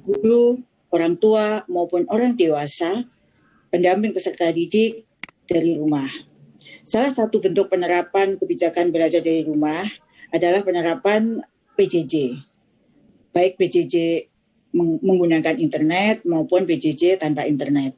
guru, orang tua, maupun orang dewasa, pendamping peserta didik dari rumah. Salah satu bentuk penerapan kebijakan belajar dari rumah adalah penerapan PJJ, baik PJJ menggunakan internet maupun PJJ tanpa internet.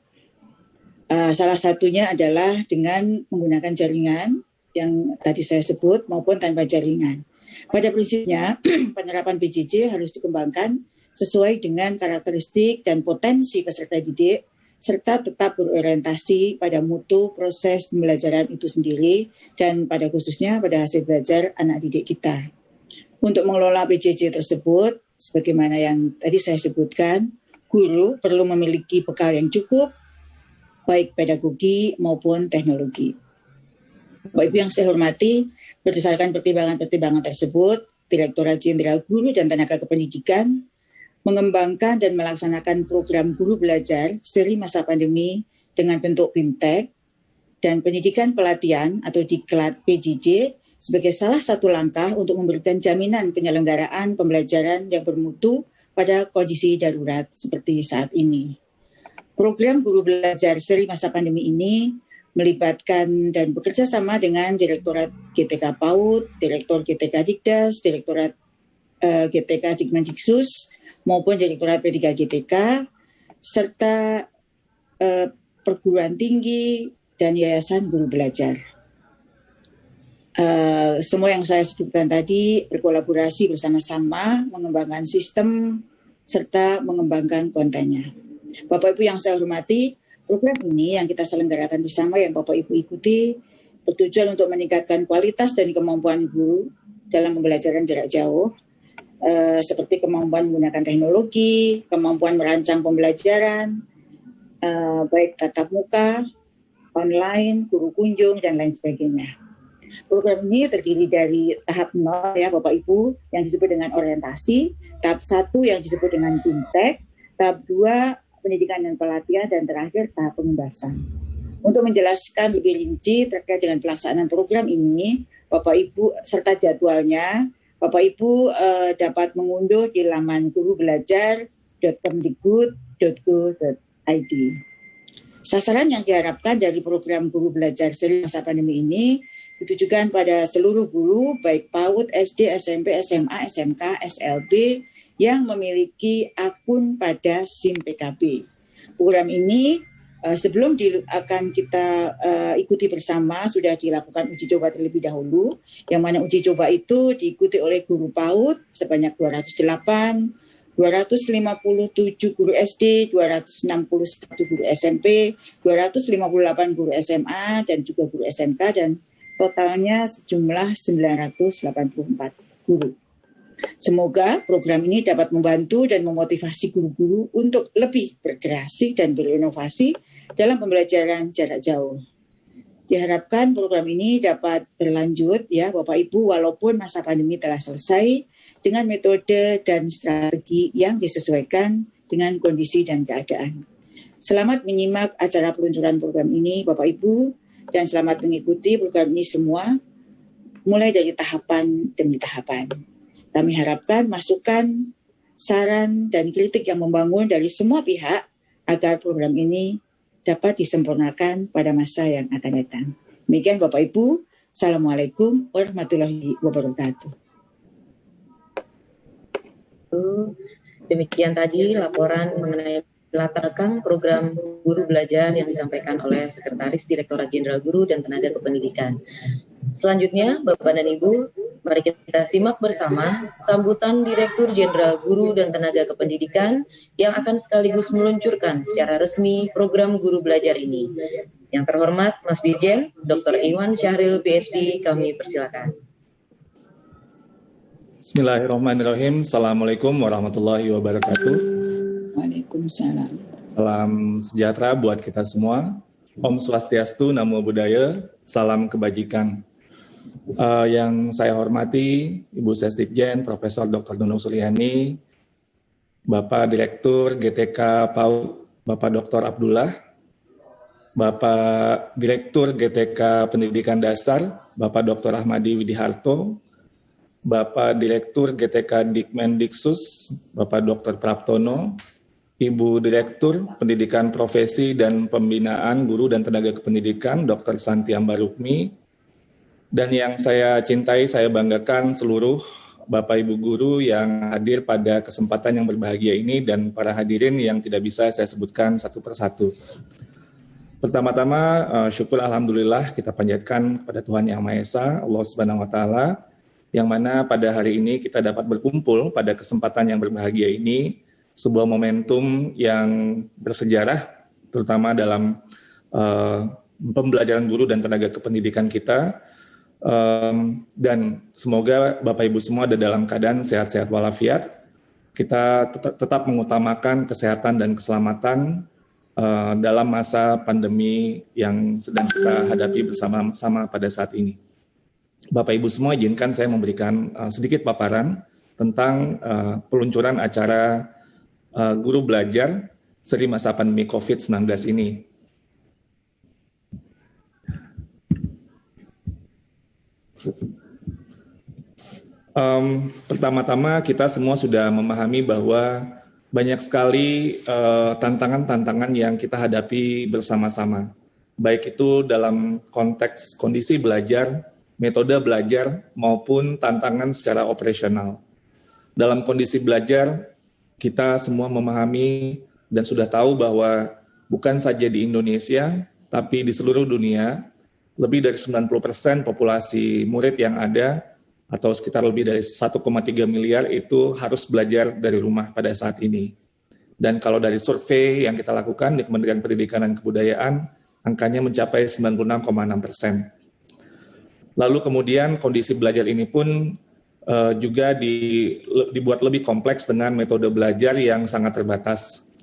Salah satunya adalah dengan menggunakan jaringan yang tadi saya sebut maupun tanpa jaringan. Pada prinsipnya, penerapan PJJ harus dikembangkan sesuai dengan karakteristik dan potensi peserta didik, serta tetap berorientasi pada mutu proses pembelajaran itu sendiri dan pada khususnya pada hasil belajar anak didik kita. Untuk mengelola PJJ tersebut, sebagaimana yang tadi saya sebutkan, guru perlu memiliki bekal yang cukup, baik pedagogi maupun teknologi. Bapak Ibu yang saya hormati, berdasarkan pertimbangan-pertimbangan tersebut, Direktorat Jenderal Guru dan Tenaga Kependidikan mengembangkan dan melaksanakan program guru belajar seri masa pandemi dengan bentuk BIMTEK dan pendidikan pelatihan atau diklat PJJ sebagai salah satu langkah untuk memberikan jaminan penyelenggaraan pembelajaran yang bermutu pada kondisi darurat seperti saat ini. Program guru belajar seri masa pandemi ini melibatkan dan bekerja sama dengan Direktorat GTK PAUD, Direktur GTK Dikdas, Direktorat GTK Dikmendiksus, maupun Direktorat P3 GTK, serta perguruan tinggi dan yayasan guru belajar. Semua yang saya sebutkan tadi berkolaborasi bersama-sama mengembangkan sistem serta mengembangkan kontennya. Bapak Ibu yang saya hormati, program ini yang kita selenggarakan bersama yang Bapak Ibu ikuti bertujuan untuk meningkatkan kualitas dan kemampuan guru dalam pembelajaran jarak jauh, seperti kemampuan menggunakan teknologi, kemampuan merancang pembelajaran, baik tatap muka, online, guru kunjung, dan lain sebagainya. Program ini terdiri dari tahap 0 ya Bapak Ibu yang disebut dengan orientasi, tahap 1 yang disebut dengan BIMTEK, tahap 2 pendidikan dan pelatihan, dan terakhir tahap pengembasan. Untuk menjelaskan lebih rinci terkait dengan pelaksanaan program ini, Bapak Ibu serta jadwalnya, Bapak Ibu dapat mengunduh di laman gurubelajar.kemdikbud.go.id. Sasaran yang diharapkan dari program guru belajar seri masa pandemi ini ditujukan pada seluruh guru baik PAUD, SD, SMP, SMA, SMK, SLB yang memiliki akun pada SIM PKB. Program ini sebelum akan kita ikuti bersama sudah dilakukan uji coba terlebih dahulu, yang mana uji coba itu diikuti oleh guru PAUD sebanyak 208, 257 guru SD, 261 guru SMP, 258 guru SMA, dan juga guru SMK, dan totalnya sejumlah 984 guru. Semoga program ini dapat membantu dan memotivasi guru-guru untuk lebih berkreasi dan berinovasi dalam pembelajaran jarak jauh. Diharapkan program ini dapat berlanjut ya Bapak Ibu walaupun masa pandemi telah selesai dengan metode dan strategi yang disesuaikan dengan kondisi dan keadaan. Selamat menyimak acara peluncuran program ini Bapak Ibu dan selamat mengikuti program ini semua mulai dari tahapan demi tahapan. Kami harapkan masukan, saran, dan kritik yang membangun dari semua pihak agar program ini dapat disempurnakan pada masa yang akan datang. Demikian Bapak Ibu, Assalamualaikum warahmatullahi wabarakatuh. Demikian tadi laporan mengenai latar belakang program guru belajar yang disampaikan oleh Sekretaris Direktorat Jenderal Guru dan Tenaga Kependidikan. Selanjutnya, Bapak dan Ibu, mari kita simak bersama sambutan Direktur Jenderal Guru dan Tenaga Kependidikan yang akan sekaligus meluncurkan secara resmi program guru belajar ini. Yang terhormat Mas Dirjen, Dr. Iwan Syahril, PhD, kami persilakan. Bismillahirrahmanirrahim. Assalamualaikum warahmatullahi wabarakatuh. Waalaikumsalam. Salam sejahtera buat kita semua. Om Swastiastu, Namo Buddhaya, salam kebajikan. Yang saya hormati Ibu Sesdikjen, Profesor Dr. Nunung Suryani, Bapak Direktur GTK PAUD, Bapak Dr. Abdullah, Bapak Direktur GTK Pendidikan Dasar, Bapak Dr. Ahmadi Widiharto, Bapak Direktur GTK Dikmendiksus, Bapak Dr. Praptono, Ibu Direktur Pendidikan Profesi dan Pembinaan Guru dan Tenaga Kependidikan, Dr. Santi Ambarukmi, dan yang saya cintai, saya banggakan seluruh Bapak Ibu Guru yang hadir pada kesempatan yang berbahagia ini dan para hadirin yang tidak bisa saya sebutkan satu persatu. Pertama-tama syukur alhamdulillah kita panjatkan kepada Tuhan Yang Maha Esa, Allah Subhanahu wa taala, yang mana pada hari ini kita dapat berkumpul pada kesempatan yang berbahagia ini, sebuah momentum yang bersejarah terutama dalam pembelajaran guru dan tenaga kependidikan kita. Dan semoga Bapak Ibu semua ada dalam keadaan sehat-sehat walafiat. Kita tetap mengutamakan kesehatan dan keselamatan dalam masa pandemi yang sedang kita hadapi bersama-sama pada saat ini. Bapak Ibu semua, izinkan saya memberikan sedikit paparan tentang peluncuran acara Guru Belajar seri masa pandemi COVID-19 ini. Pertama-tama kita semua sudah memahami bahwa banyak sekali tantangan-tantangan yang kita hadapi bersama-sama. Baik itu dalam konteks kondisi belajar, metode belajar, maupun tantangan secara operasional. Dalam kondisi belajar, kita semua memahami dan sudah tahu bahwa bukan saja di Indonesia, tapi di seluruh dunia, lebih dari 90% populasi murid yang ada, atau sekitar lebih dari 1,3 miliar itu harus belajar dari rumah pada saat ini. Dan kalau dari survei yang kita lakukan di Kementerian Pendidikan dan Kebudayaan, angkanya mencapai 96,6%. Lalu kemudian kondisi belajar ini pun juga dibuat lebih kompleks dengan metode belajar yang sangat terbatas.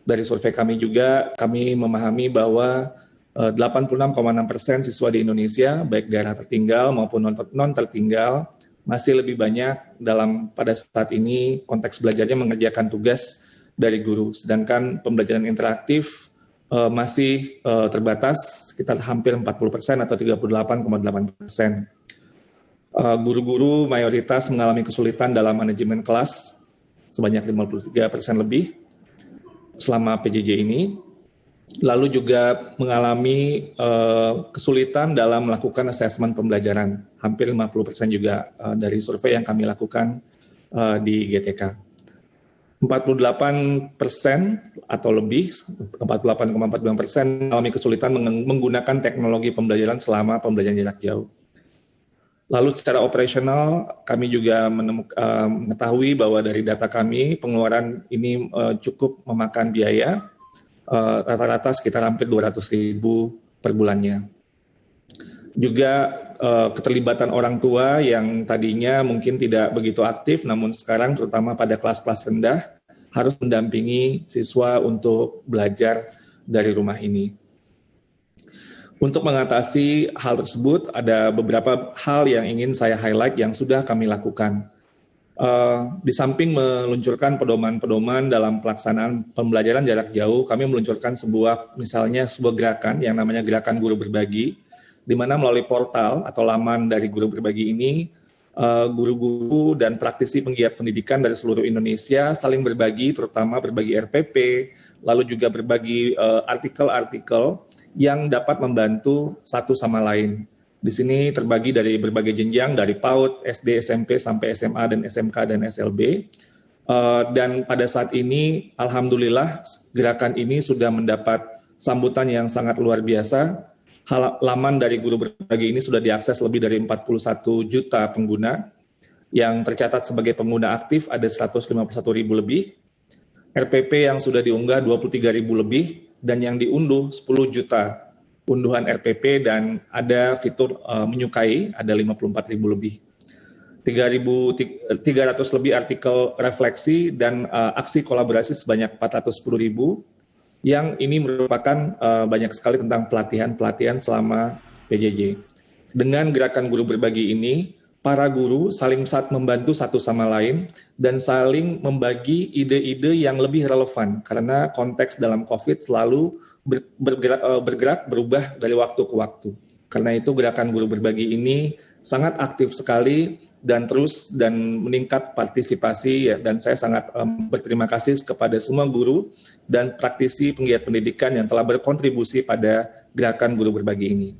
Dari survei kami juga, kami memahami bahwa 86,6% siswa di Indonesia, baik daerah tertinggal maupun non tertinggal, masih lebih banyak pada saat ini konteks belajarnya mengerjakan tugas dari guru. Sedangkan pembelajaran interaktif masih terbatas, sekitar hampir 40% atau 38,8%. Guru-guru mayoritas mengalami kesulitan dalam manajemen kelas, sebanyak 53% lebih selama PJJ ini. Lalu juga mengalami kesulitan dalam melakukan asesmen pembelajaran. Hampir 50% juga dari survei yang kami lakukan di GTK. 48% atau lebih, 48,49% mengalami kesulitan menggunakan teknologi pembelajaran selama pembelajaran jarak jauh. Lalu secara operasional, kami juga mengetahui bahwa dari data kami, pengeluaran ini cukup memakan biaya, rata-rata sekitar hampir 200.000 per bulannya. Juga keterlibatan orang tua yang tadinya mungkin tidak begitu aktif, namun sekarang terutama pada kelas-kelas rendah harus mendampingi siswa untuk belajar dari rumah ini. Untuk mengatasi hal tersebut, ada beberapa hal yang ingin saya highlight yang sudah kami lakukan. Di samping meluncurkan pedoman-pedoman dalam pelaksanaan pembelajaran jarak jauh, kami meluncurkan sebuah gerakan yang namanya Gerakan Guru Berbagi, di mana melalui portal atau laman dari Guru Berbagi ini, guru-guru dan praktisi penggiat pendidikan dari seluruh Indonesia saling berbagi, terutama berbagi RPP, lalu juga berbagi artikel-artikel yang dapat membantu satu sama lain. Di sini terbagi dari berbagai jenjang, dari PAUD, SD, SMP, sampai SMA, dan SMK, dan SLB. Dan pada saat ini, alhamdulillah, gerakan ini sudah mendapat sambutan yang sangat luar biasa. Laman dari Guru Berbagi ini sudah diakses lebih dari 41 juta pengguna. Yang tercatat sebagai pengguna aktif ada 151.000 lebih. RPP yang sudah diunggah 23.000 lebih, dan yang diunduh 10 juta unduhan RPP, dan ada fitur menyukai, ada 54.000 lebih. 300 lebih artikel refleksi dan aksi kolaborasi sebanyak 410.000, yang ini merupakan banyak sekali tentang pelatihan-pelatihan selama PJJ. Dengan gerakan Guru Berbagi ini, para guru saling membantu satu sama lain dan saling membagi ide-ide yang lebih relevan, karena konteks dalam COVID selalu bergerak berubah dari waktu ke waktu. Karena itu gerakan Guru Berbagi ini sangat aktif sekali dan meningkat partisipasi ya, dan saya sangat berterima kasih kepada semua guru dan praktisi penggiat pendidikan yang telah berkontribusi pada gerakan Guru Berbagi ini.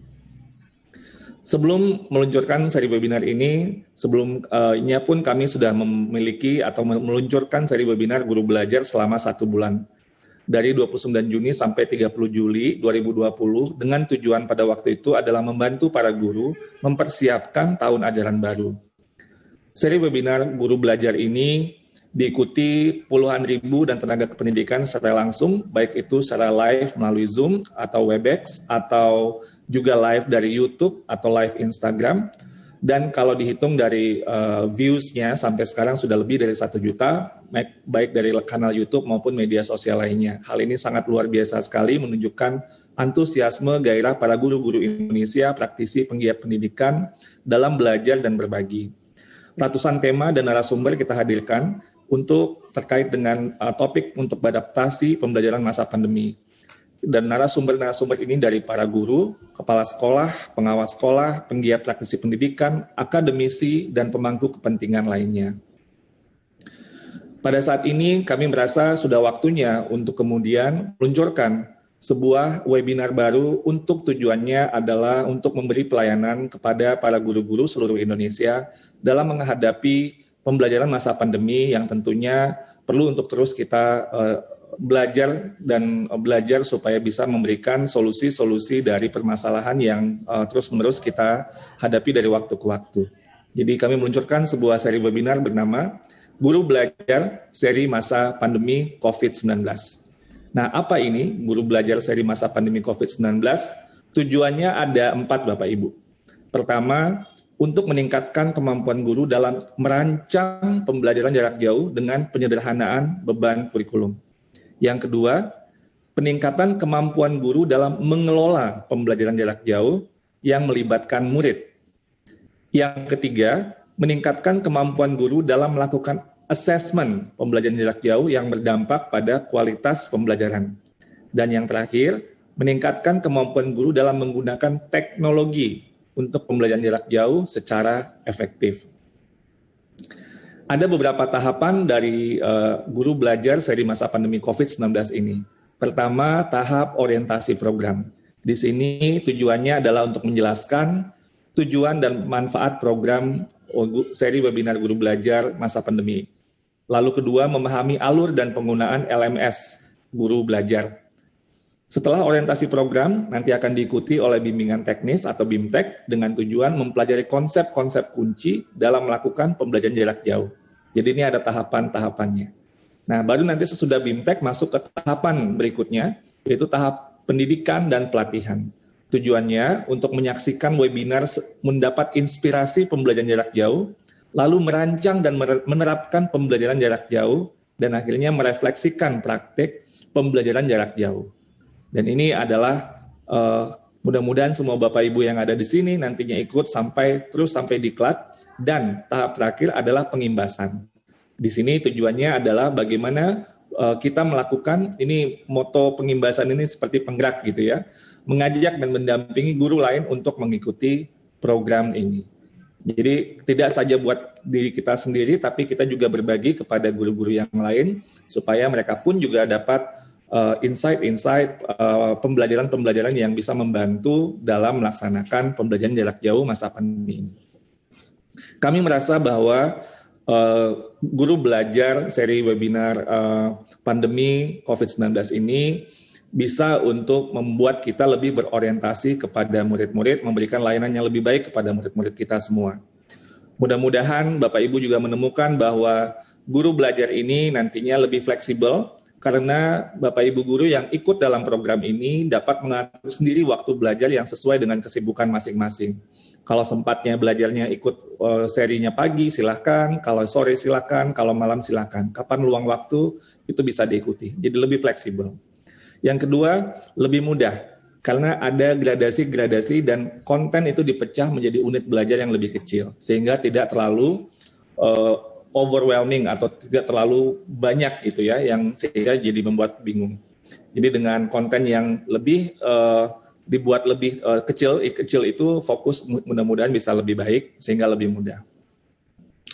Sebelum meluncurkan seri webinar ini, sebelumnya pun kami sudah memiliki atau meluncurkan seri webinar Guru Belajar selama 1 bulan. Dari 29 Juni sampai 30 Juli 2020 dengan tujuan pada waktu itu adalah membantu para guru mempersiapkan tahun ajaran baru. Seri webinar Guru Belajar ini diikuti puluhan ribu dan tenaga kependidikan secara langsung, baik itu secara live melalui Zoom atau Webex, atau juga live dari YouTube atau live Instagram. Dan kalau dihitung dari views-nya sampai sekarang sudah lebih dari 1 juta, baik dari kanal YouTube maupun media sosial lainnya. Hal ini sangat luar biasa sekali, menunjukkan antusiasme gairah para guru-guru Indonesia, praktisi penggiat pendidikan dalam belajar dan berbagi. Ratusan tema dan narasumber kita hadirkan untuk terkait dengan topik untuk beradaptasi pembelajaran masa pandemi. Dan narasumber-narasumber ini dari para guru, kepala sekolah, pengawas sekolah, penggiat praktisi pendidikan, akademisi, dan pemangku kepentingan lainnya. Pada saat ini kami merasa sudah waktunya untuk kemudian meluncurkan sebuah webinar baru untuk tujuannya adalah untuk memberi pelayanan kepada para guru-guru seluruh Indonesia dalam menghadapi pembelajaran masa pandemi yang tentunya perlu untuk terus kita belajar supaya bisa memberikan solusi-solusi dari permasalahan yang terus-menerus kita hadapi dari waktu ke waktu. Jadi kami meluncurkan sebuah seri webinar bernama Guru Belajar Seri Masa Pandemi COVID-19. Nah, apa ini Guru Belajar Seri Masa Pandemi COVID-19? Tujuannya ada 4, Bapak Ibu. Pertama, untuk meningkatkan kemampuan guru dalam merancang pembelajaran jarak jauh dengan penyederhanaan beban kurikulum. Yang kedua, peningkatan kemampuan guru dalam mengelola pembelajaran jarak jauh yang melibatkan murid. Yang ketiga, meningkatkan kemampuan guru dalam melakukan asesmen pembelajaran jarak jauh yang berdampak pada kualitas pembelajaran. Dan yang terakhir, meningkatkan kemampuan guru dalam menggunakan teknologi untuk pembelajaran jarak jauh secara efektif. Ada beberapa tahapan dari Guru Belajar Seri Masa Pandemi COVID-19 ini. Pertama, tahap orientasi program. Di sini tujuannya adalah untuk menjelaskan tujuan dan manfaat program seri webinar Guru Belajar Masa Pandemi. Lalu kedua, memahami alur dan penggunaan LMS Guru Belajar. Setelah orientasi program, nanti akan diikuti oleh bimbingan teknis atau BIMTEK dengan tujuan mempelajari konsep-konsep kunci dalam melakukan pembelajaran jarak jauh. Jadi ini ada tahapan-tahapannya. Nah, baru nanti sesudah BIMTEK masuk ke tahapan berikutnya, yaitu tahap pendidikan dan pelatihan. Tujuannya untuk menyaksikan webinar mendapat inspirasi pembelajaran jarak jauh, lalu merancang dan menerapkan pembelajaran jarak jauh, dan akhirnya merefleksikan praktik pembelajaran jarak jauh. Dan ini adalah mudah-mudahan semua Bapak Ibu yang ada di sini nantinya ikut sampai diklat, dan tahap terakhir adalah pengimbasan. Di sini tujuannya adalah bagaimana kita melakukan, ini moto pengimbasan ini seperti penggerak gitu ya, mengajak dan mendampingi guru lain untuk mengikuti program ini. Jadi tidak saja buat diri kita sendiri, tapi kita juga berbagi kepada guru-guru yang lain supaya mereka pun juga dapat insight-insight pembelajaran-pembelajaran yang bisa membantu dalam melaksanakan pembelajaran jarak jauh masa pandemi ini. Kami merasa bahwa Guru Belajar seri webinar pandemi COVID-19 ini bisa untuk membuat kita lebih berorientasi kepada murid-murid, memberikan layanan yang lebih baik kepada murid-murid kita semua. Mudah-mudahan Bapak Ibu juga menemukan bahwa Guru Belajar ini nantinya lebih fleksibel, karena Bapak Ibu guru yang ikut dalam program ini dapat mengatur sendiri waktu belajar yang sesuai dengan kesibukan masing-masing. Kalau sempatnya belajarnya ikut serinya pagi, silakan. Kalau sore silakan. Kalau malam silakan. Kapan luang waktu itu bisa diikuti. Jadi lebih fleksibel. Yang kedua, lebih mudah karena ada gradasi-gradasi dan konten itu dipecah menjadi unit belajar yang lebih kecil sehingga tidak terlalu overwhelming atau tidak terlalu banyak gitu ya, yang sehingga jadi membuat bingung. Jadi dengan konten yang lebih dibuat lebih kecil itu fokus mudah-mudahan bisa lebih baik sehingga lebih mudah.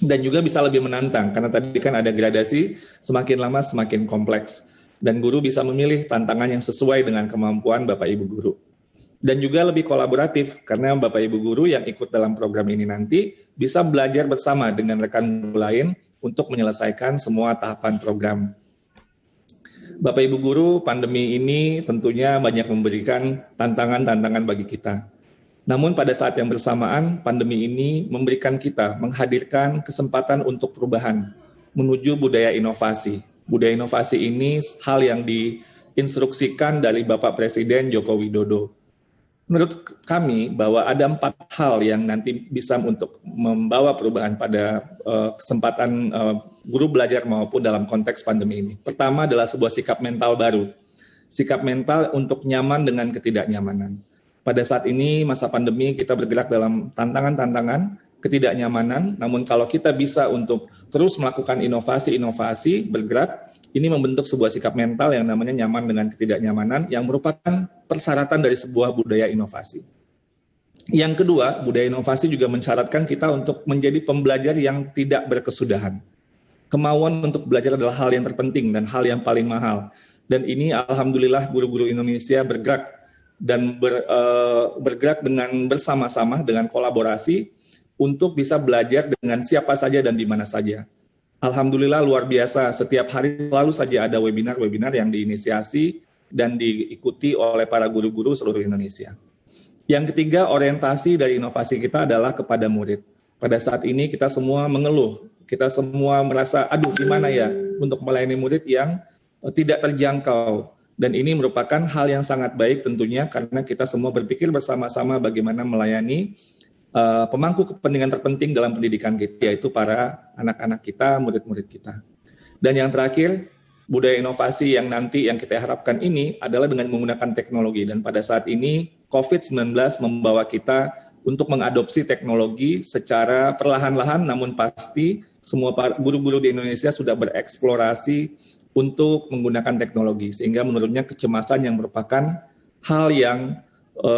dan juga bisa lebih menantang karena tadi kan ada gradasi, semakin lama semakin kompleks dan guru bisa memilih tantangan yang sesuai dengan kemampuan Bapak Ibu guru. Dan juga lebih kolaboratif karena Bapak Ibu guru yang ikut dalam program ini nanti bisa belajar bersama dengan rekan guru lain untuk menyelesaikan semua tahapan program. Bapak Ibu guru, pandemi ini tentunya banyak memberikan tantangan-tantangan bagi kita. Namun pada saat yang bersamaan, pandemi ini memberikan kita, menghadirkan kesempatan untuk perubahan, menuju budaya inovasi. Budaya inovasi ini hal yang diinstruksikan dari Bapak Presiden Joko Widodo. Menurut kami bahwa ada 4 hal yang nanti bisa untuk membawa perubahan pada kesempatan guru belajar maupun dalam konteks pandemi ini. Pertama adalah sebuah sikap mental baru. Sikap mental untuk nyaman dengan ketidaknyamanan. Pada saat ini masa pandemi kita bergerak dalam tantangan-tantangan, ketidaknyamanan, namun kalau kita bisa untuk terus melakukan inovasi-inovasi, bergerak, ini membentuk sebuah sikap mental yang namanya nyaman dengan ketidaknyamanan yang merupakan persyaratan dari sebuah budaya inovasi. Yang kedua, budaya inovasi juga mensyaratkan kita untuk menjadi pembelajar yang tidak berkesudahan. Kemauan untuk belajar adalah hal yang terpenting dan hal yang paling mahal. Dan ini alhamdulillah guru-guru Indonesia bergerak dan bergerak dengan bersama-sama dengan kolaborasi untuk bisa belajar dengan siapa saja dan di mana saja. Alhamdulillah luar biasa, setiap hari selalu saja ada webinar-webinar yang diinisiasi dan diikuti oleh para guru-guru seluruh Indonesia. Yang ketiga, orientasi dari inovasi kita adalah kepada murid. Pada saat ini kita semua mengeluh, kita semua merasa, aduh gimana ya untuk melayani murid yang tidak terjangkau. Dan ini merupakan hal yang sangat baik tentunya karena kita semua berpikir bersama-sama bagaimana melayani pemangku kepentingan terpenting dalam pendidikan kita, yaitu para anak-anak kita, murid-murid kita. Dan yang terakhir, budaya inovasi yang nanti yang kita harapkan ini adalah dengan menggunakan teknologi. Dan pada saat ini, COVID-19 membawa kita untuk mengadopsi teknologi secara perlahan-lahan, namun pasti semua guru-guru di Indonesia sudah bereksplorasi untuk menggunakan teknologi. Sehingga menurutnya kecemasan yang merupakan hal yang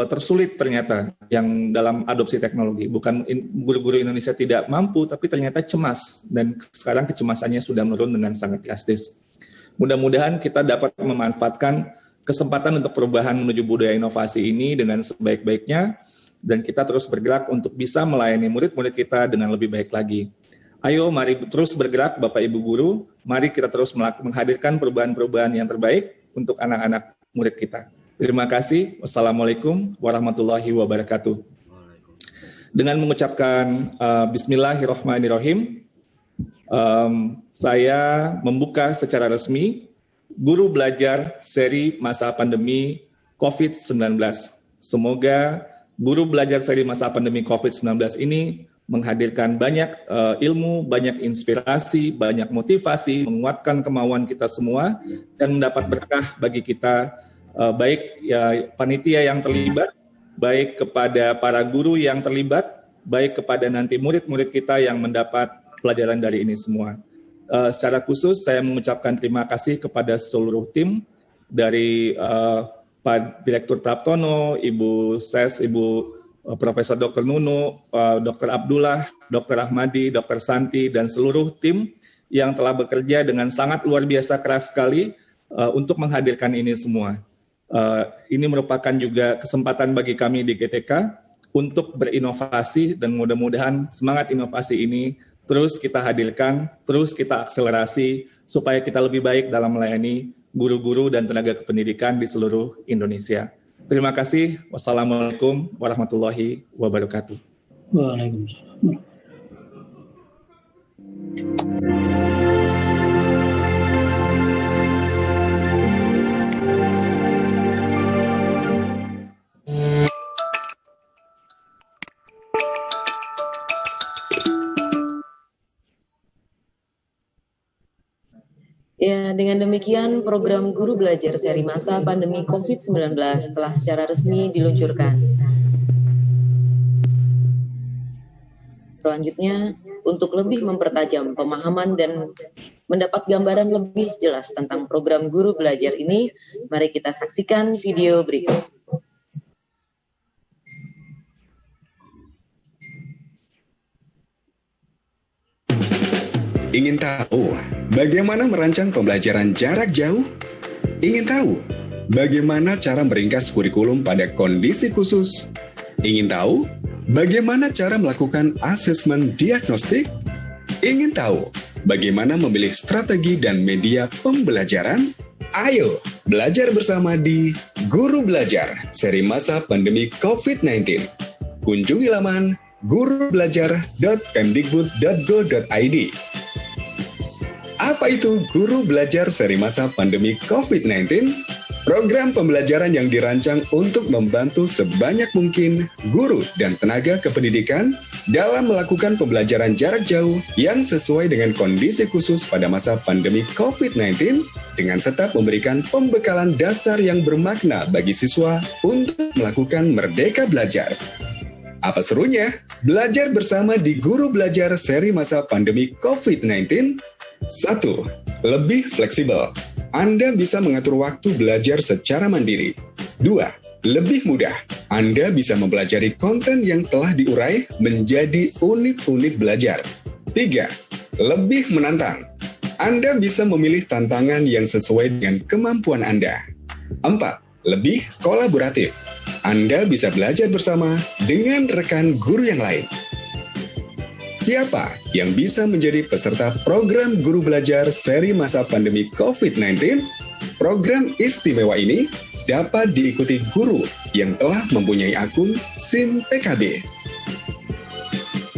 tersulit ternyata yang dalam adopsi teknologi. Bukan guru-guru Indonesia tidak mampu, tapi ternyata cemas. Dan sekarang kecemasannya sudah menurun dengan sangat drastis. Mudah-mudahan kita dapat memanfaatkan kesempatan untuk perubahan menuju budaya inovasi ini dengan sebaik-baiknya, dan kita terus bergerak untuk bisa melayani murid-murid kita dengan lebih baik lagi. Ayo mari terus bergerak Bapak Ibu Guru, mari kita terus menghadirkan perubahan-perubahan yang terbaik untuk anak-anak murid kita. Terima kasih. Wassalamualaikum warahmatullahi wabarakatuh. Dengan mengucapkan Bismillahirrahmanirrahim, saya membuka secara resmi Guru Belajar seri masa pandemi COVID-19. Semoga Guru Belajar seri masa pandemi COVID-19 ini menghadirkan banyak ilmu, banyak inspirasi, banyak motivasi, menguatkan kemauan kita semua, dan mendapat berkah bagi kita, baik ya panitia yang terlibat, baik kepada para guru yang terlibat, baik kepada nanti murid-murid kita yang mendapat pelajaran dari ini semua. Secara khusus saya mengucapkan terima kasih kepada seluruh tim dari Pak Direktur Praptono, Ibu Ses, Ibu Profesor Dr. Nunu, Dr. Abdullah, Dr. Ahmadi, Dr. Santi, dan seluruh tim yang telah bekerja dengan sangat luar biasa keras sekali untuk menghadirkan ini semua. Ini merupakan juga kesempatan bagi kami di GTK untuk berinovasi, dan mudah-mudahan semangat inovasi ini terus kita hadirkan, terus kita akselerasi supaya kita lebih baik dalam melayani guru-guru dan tenaga kependidikan di seluruh Indonesia. Terima kasih. Wassalamualaikum warahmatullahi wabarakatuh. Waalaikumsalam. Ya, dengan demikian program Guru Belajar seri masa pandemi COVID-19 telah secara resmi diluncurkan. Selanjutnya, untuk lebih mempertajam pemahaman dan mendapat gambaran lebih jelas tentang program Guru Belajar ini, mari kita saksikan video berikut. Ingin tahu bagaimana merancang pembelajaran jarak jauh? Ingin tahu bagaimana cara meringkas kurikulum pada kondisi khusus? Ingin tahu bagaimana cara melakukan asesmen diagnostik? Ingin tahu bagaimana memilih strategi dan media pembelajaran? Ayo belajar bersama di Guru Belajar seri masa pandemi COVID-19. Kunjungi laman gurubelajar.kemdikbud.go.id. Apa itu Guru Belajar seri masa pandemi COVID-19? Program pembelajaran yang dirancang untuk membantu sebanyak mungkin guru dan tenaga kependidikan dalam melakukan pembelajaran jarak jauh yang sesuai dengan kondisi khusus pada masa pandemi COVID-19 dengan tetap memberikan pembekalan dasar yang bermakna bagi siswa untuk melakukan merdeka belajar. Apa serunya? Belajar bersama di Guru Belajar seri masa pandemi COVID-19. 1. Lebih fleksibel. Anda bisa mengatur waktu belajar secara mandiri. 2. Lebih mudah. Anda bisa mempelajari konten yang telah diurai menjadi unit-unit belajar. 3. Lebih menantang. Anda bisa memilih tantangan yang sesuai dengan kemampuan Anda. 4. Lebih kolaboratif. Anda bisa belajar bersama dengan rekan guru yang lain. Siapa yang bisa menjadi peserta program Guru Belajar seri masa pandemi COVID-19? Program istimewa ini dapat diikuti guru yang telah mempunyai akun SIM PKB.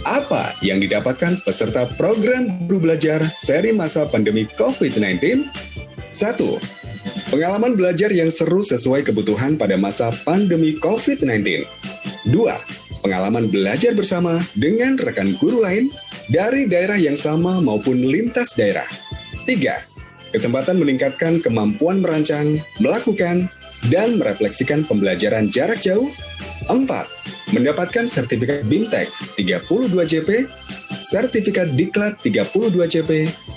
Apa yang didapatkan peserta program Guru Belajar seri masa pandemi COVID-19? 1. Pengalaman belajar yang seru sesuai kebutuhan pada masa pandemi COVID-19. 2. Pengalaman belajar bersama dengan rekan guru lain dari daerah yang sama maupun lintas daerah. 3. Kesempatan meningkatkan kemampuan merancang, melakukan, dan merefleksikan pembelajaran jarak jauh. 4. Mendapatkan sertifikat BIMTEK 32 JP, sertifikat Diklat 32 JP,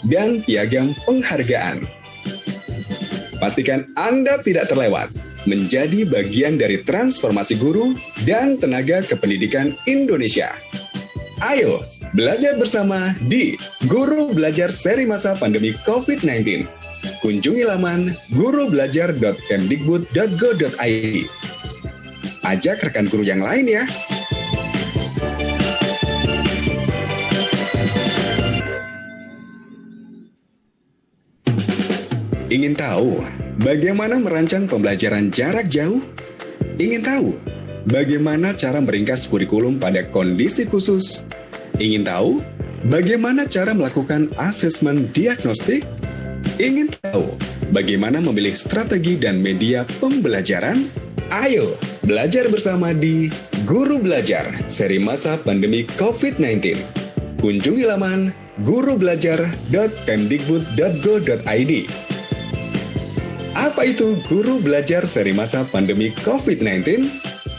dan piagam penghargaan. Pastikan Anda tidak terlewat menjadi bagian dari transformasi guru dan tenaga kependidikan Indonesia. Ayo belajar bersama di Guru Belajar seri masa pandemi COVID-19. Kunjungi laman gurubelajar.kemdikbud.go.id. Ajak rekan guru yang lain ya. Ingin tahu bagaimana merancang pembelajaran jarak jauh? Ingin tahu bagaimana cara meringkas kurikulum pada kondisi khusus? Ingin tahu bagaimana cara melakukan asesmen diagnostik? Ingin tahu bagaimana memilih strategi dan media pembelajaran? Ayo belajar bersama di Guru Belajar seri masa pandemi COVID-19. Kunjungi laman gurubelajar.kemdikbud.go.id. Apa itu Guru Belajar seri masa pandemi COVID-19?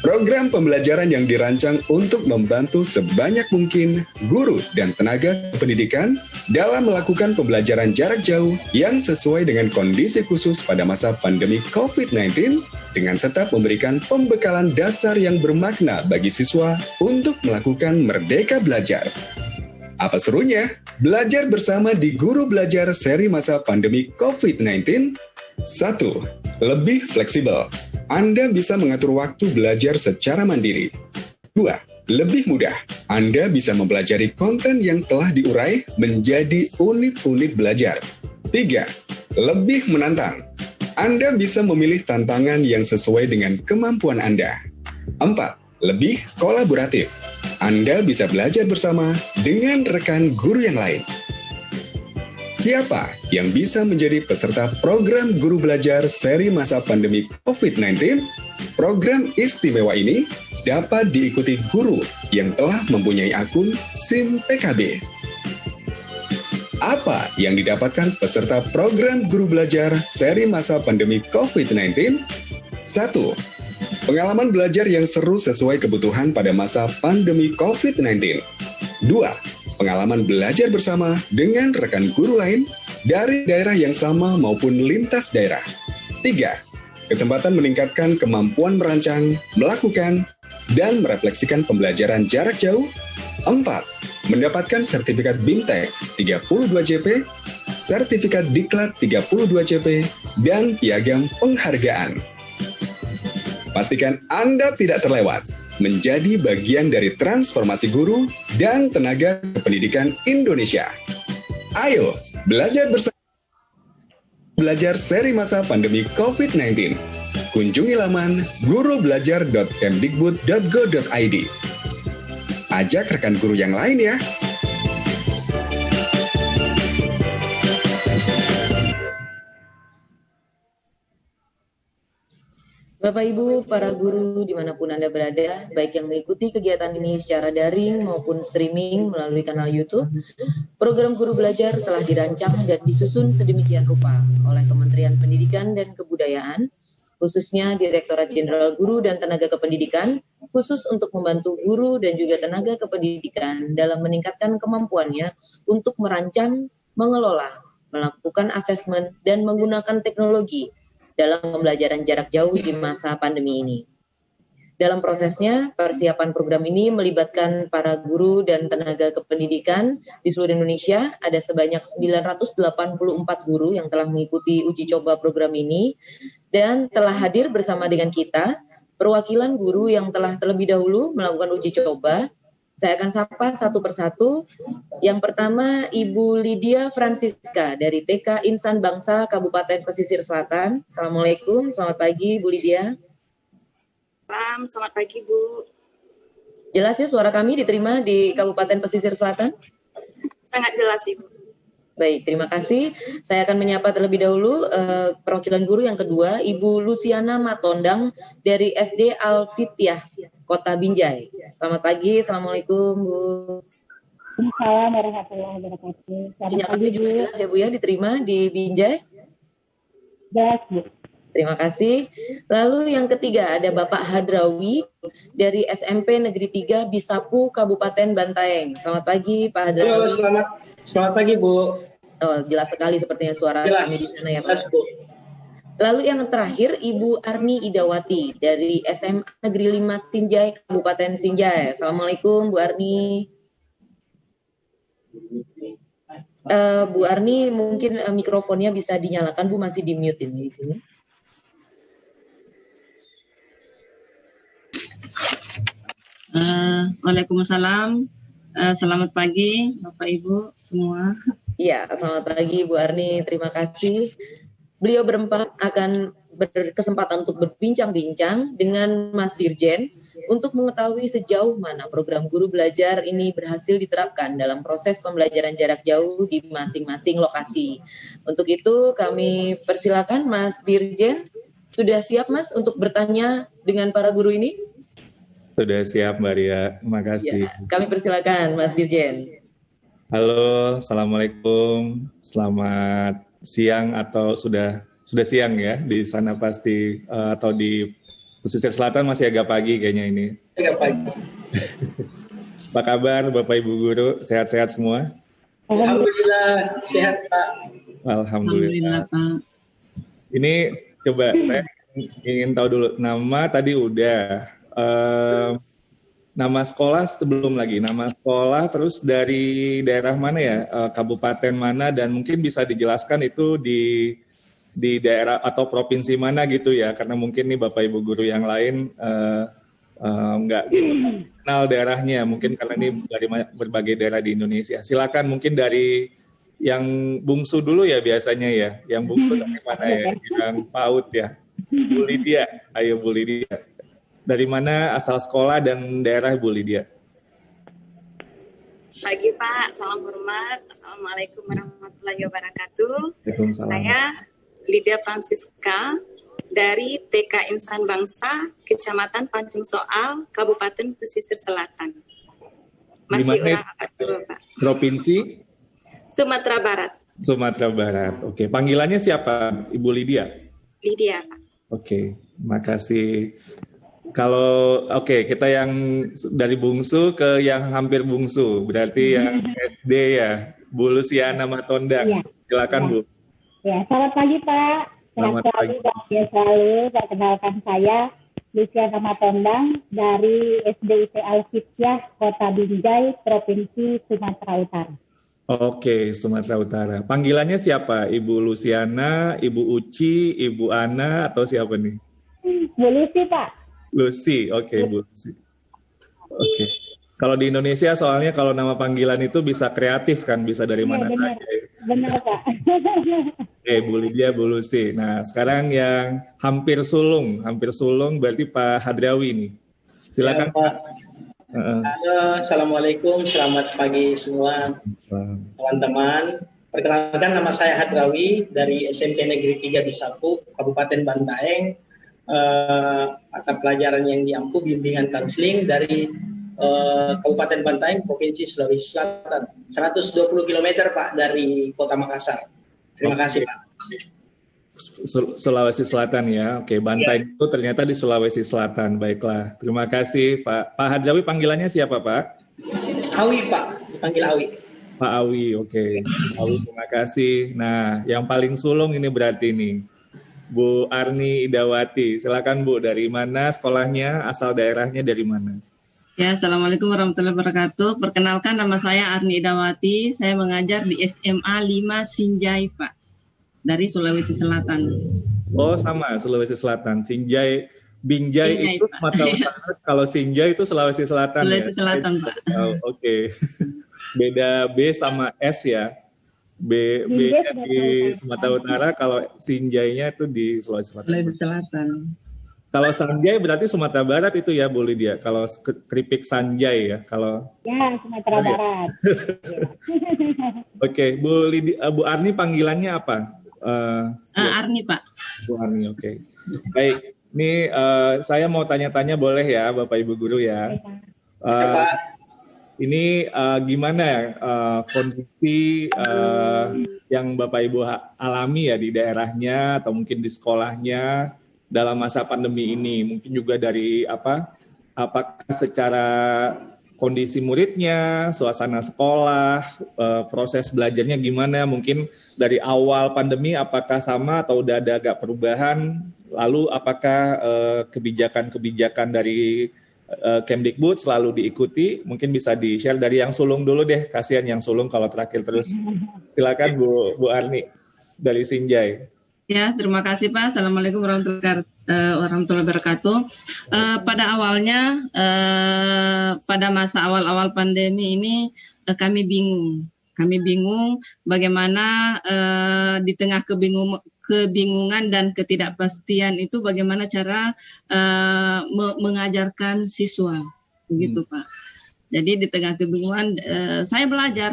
Program pembelajaran yang dirancang untuk membantu sebanyak mungkin guru dan tenaga pendidikan dalam melakukan pembelajaran jarak jauh yang sesuai dengan kondisi khusus pada masa pandemi COVID-19 dengan tetap memberikan pembekalan dasar yang bermakna bagi siswa untuk melakukan merdeka belajar. Apa serunya? Belajar bersama di Guru Belajar seri masa pandemi COVID-19. 1. Lebih fleksibel. Anda bisa mengatur waktu belajar secara mandiri. 2. Lebih mudah. Anda bisa mempelajari konten yang telah diurai menjadi unit-unit belajar. 3. Lebih menantang. Anda bisa memilih tantangan yang sesuai dengan kemampuan Anda. 4. Lebih kolaboratif. Anda bisa belajar bersama dengan rekan guru yang lain. Siapa yang bisa menjadi peserta program Guru Belajar seri masa pandemi COVID-19? Program istimewa ini dapat diikuti guru yang telah mempunyai akun SIM PKB. Apa yang didapatkan peserta program Guru Belajar seri masa pandemi COVID-19? 1. Pengalaman belajar yang seru sesuai kebutuhan pada masa pandemi COVID-19. 2. Pengalaman belajar bersama dengan rekan guru lain dari daerah yang sama maupun lintas daerah. 3. Kesempatan meningkatkan kemampuan merancang, melakukan, dan merefleksikan pembelajaran jarak jauh. 4. mendapatkan sertifikat BIMTEK 32 CP, sertifikat Diklat 32 CP, dan piagam penghargaan. Pastikan Anda tidak terlewat menjadi bagian dari transformasi guru dan tenaga pendidikan Indonesia. Ayo, belajar bersama. Belajar seri masa pandemi COVID-19. Kunjungi laman gurubelajar.kemdikbud.go.id. Ajak rekan guru yang lain ya. Bapak Ibu, para guru dimanapun Anda berada, baik yang mengikuti kegiatan ini secara daring maupun streaming melalui kanal YouTube, program Guru Belajar telah dirancang dan disusun sedemikian rupa oleh Kementerian Pendidikan dan Kebudayaan, khususnya Direktorat Jenderal Guru dan Tenaga Kependidikan, khusus untuk membantu guru dan juga tenaga kependidikan dalam meningkatkan kemampuannya untuk merancang, mengelola, melakukan asesmen, dan menggunakan teknologi dalam pembelajaran jarak jauh di masa pandemi ini. Dalam prosesnya, persiapan program ini melibatkan para guru dan tenaga kependidikan di seluruh Indonesia. Ada sebanyak 984 guru yang telah mengikuti uji coba program ini, dan telah hadir bersama dengan kita perwakilan guru yang telah terlebih dahulu melakukan uji coba. Saya akan sapa satu persatu. Yang pertama, Ibu Lydia Francisca dari TK Insan Bangsa Kabupaten Pesisir Selatan. Assalamualaikum, selamat pagi Bu Lydia. Selamat pagi Bu. Jelas ya suara kami diterima di Kabupaten Pesisir Selatan? Sangat jelas Ibu. Baik, terima kasih. Saya akan menyapa terlebih dahulu perwakilan guru yang kedua, Ibu Luciana Matondang dari SD Al-Fitiah, Kota Binjai. Selamat pagi, Assalamualaikum Bu. Assalamualaikum warahmatullahi wabarakatuh. Sinyal kami juga jelas ya Bu ya, diterima di Binjai? Jelas Bu. Terima kasih. Lalu yang ketiga ada Bapak Hadrawi dari SMP Negeri 3 Bisapu, Kabupaten Bantaeng. Selamat pagi Pak Hadrawi. Halo, selamat pagi Bu. Oh, jelas sekali sepertinya suara jelas, kami di sana ya Pak. Jelas, Bu. Lalu yang terakhir Ibu Arni Idawati dari SMA Negeri 5 Sinjai, Kabupaten Sinjai. Assalamualaikum Bu Arni. Bu Arni mungkin mikrofonnya bisa dinyalakan Bu, masih di mute ini di sini. Waalaikumsalam. Selamat pagi Bapak Ibu semua. Iya, selamat pagi Bu Arni. Terima kasih. Beliau berempat akan berkesempatan untuk berbincang-bincang dengan Mas Dirjen untuk mengetahui sejauh mana program Guru Belajar ini berhasil diterapkan dalam proses pembelajaran jarak jauh di masing-masing lokasi. Untuk itu kami persilakan Mas Dirjen. Sudah siap Mas untuk bertanya dengan para guru ini? Sudah siap Mbak Ria, terima kasih. Ya, kami persilakan Mas Dirjen. Halo, Assalamualaikum. Selamat siang atau sudah siang ya di sana pasti, atau di Pesisir Selatan masih agak pagi kayaknya ini. Agak pagi. Apa kabar Bapak Ibu Guru? Sehat-sehat semua? Alhamdulillah sehat Pak. Alhamdulillah Pak. Ini coba saya ingin tahu dulu, nama tadi udah. Nama sekolah sebelum lagi, nama sekolah terus dari daerah mana ya, kabupaten mana, dan mungkin bisa dijelaskan itu di daerah atau provinsi mana gitu ya, karena mungkin nih Bapak Ibu Guru yang lain nggak kenal daerahnya, mungkin karena ini dari berbagai daerah di Indonesia. Silakan mungkin dari yang bungsu dulu ya biasanya ya, yang bungsu dari mana ya, yang PAUD ya, Bu Lydia, ayo Bu Lydia. Dari mana asal sekolah dan daerah Bu Lydia? Pagi Pak, salam hormat. Assalamualaikum warahmatullahi wabarakatuh. Waalaikumsalam. Saya Lydia Francisca dari TK Insan Bangsa, Kecamatan Pancung Soal, Kabupaten Pesisir Selatan. Masih orang dulu Pak. Provinsi? Sumatera Barat. Sumatera Barat. Oke, panggilannya siapa? Ibu Lydia? Lydia Pak. Oke, makasih. Kalau kita yang dari bungsu ke yang hampir bungsu, berarti yang SD ya, Bu Luciana Matondang. Ya. Silakan Bu. Ya, selamat pagi Pak. Selamat pagi. Bahagia selalu. Perkenalkan saya Luciana Matondang dari SDIT Al-Fityah, Kota Binjai, Provinsi Sumatera Utara. Oke, Sumatera Utara. Panggilannya siapa? Ibu Luciana, Ibu Uci, Ibu Ana, atau siapa nih? Bu Lucy, Pak. Lucy, oke, Bu Lucy. Oke. Kalau di Indonesia soalnya kalau nama panggilan itu bisa kreatif kan, bisa dari mana benar. saja. Benar, Pak. Oke, Bu Lydia, Bu Lucy. Nah, sekarang yang hampir sulung berarti Pak Hadrawi nih. Silakan. Ya, Pak. Halo, Assalamualaikum, selamat pagi semua teman-teman. Perkenalkan, nama saya Hadrawi dari SMP Negeri 3 Bisapu, Kabupaten Bantaeng. Mata pelajaran yang diampu bimbingan konseling dari Kabupaten Bantaeng, Provinsi Sulawesi Selatan. 120 km Pak dari Kota Makassar. Terima kasih Pak. Sulawesi Selatan ya. Oke, Bantaeng itu ternyata di Sulawesi Selatan. Baiklah. Terima kasih Pak. Pak Hadrawi panggilannya siapa Pak? Awi Pak, dipanggil Awi. Pak Awi, oke. Awi, terima kasih. Nah, yang paling sulung ini berarti nih Bu Arni Idawati. Silakan Bu, dari mana sekolahnya, asal daerahnya dari mana? Ya, Assalamualaikum warahmatullahi wabarakatuh. Perkenalkan, nama saya Arni Idawati. Saya mengajar di SMA 5 Sinjai, Pak, dari Sulawesi Selatan. Oh, sama, Sulawesi Selatan. Binjai itu Sumatera Utara. Kalau Sinjai itu Sulawesi Selatan. Sulawesi Selatan, Pak. Oh, oke. Beda B sama S ya. B-nya di Sumatera Utara, kalau Sinjainya itu di Sulawesi Selatan. Sulawesi Selatan. Kalau Sanjay berarti Sumatera Barat itu ya, Bu Lydia. Kalau keripik Sanjay ya, kalau Sumatera Barat. Oke, Bu Lydia, Bu Arni panggilannya apa? Arni, Pak. Bu Arni, oke. Baik, ini saya mau tanya-tanya boleh ya, Bapak Ibu Guru ya. Ini gimana ya kondisi yang Bapak Ibu alami ya di daerahnya atau mungkin di sekolahnya dalam masa pandemi ini, mungkin juga dari apakah secara kondisi muridnya, suasana sekolah, proses belajarnya gimana, mungkin dari awal pandemi apakah sama atau udah ada agak perubahan, lalu apakah kebijakan-kebijakan dari Kemdikbud selalu diikuti, mungkin bisa di-share dari yang sulung dulu deh, kasihan yang sulung kalau terakhir terus. Silakan Bu Arni dari Sinjai. Ya, terima kasih Pak. Assalamualaikum warahmatullahi wabarakatuh. Pada awalnya, pada masa awal-awal pandemi ini, kami bingung bagaimana di tengah kebingungan dan ketidakpastian itu bagaimana cara mengajarkan siswa, begitu Pak. Jadi di tengah kebingungan saya belajar,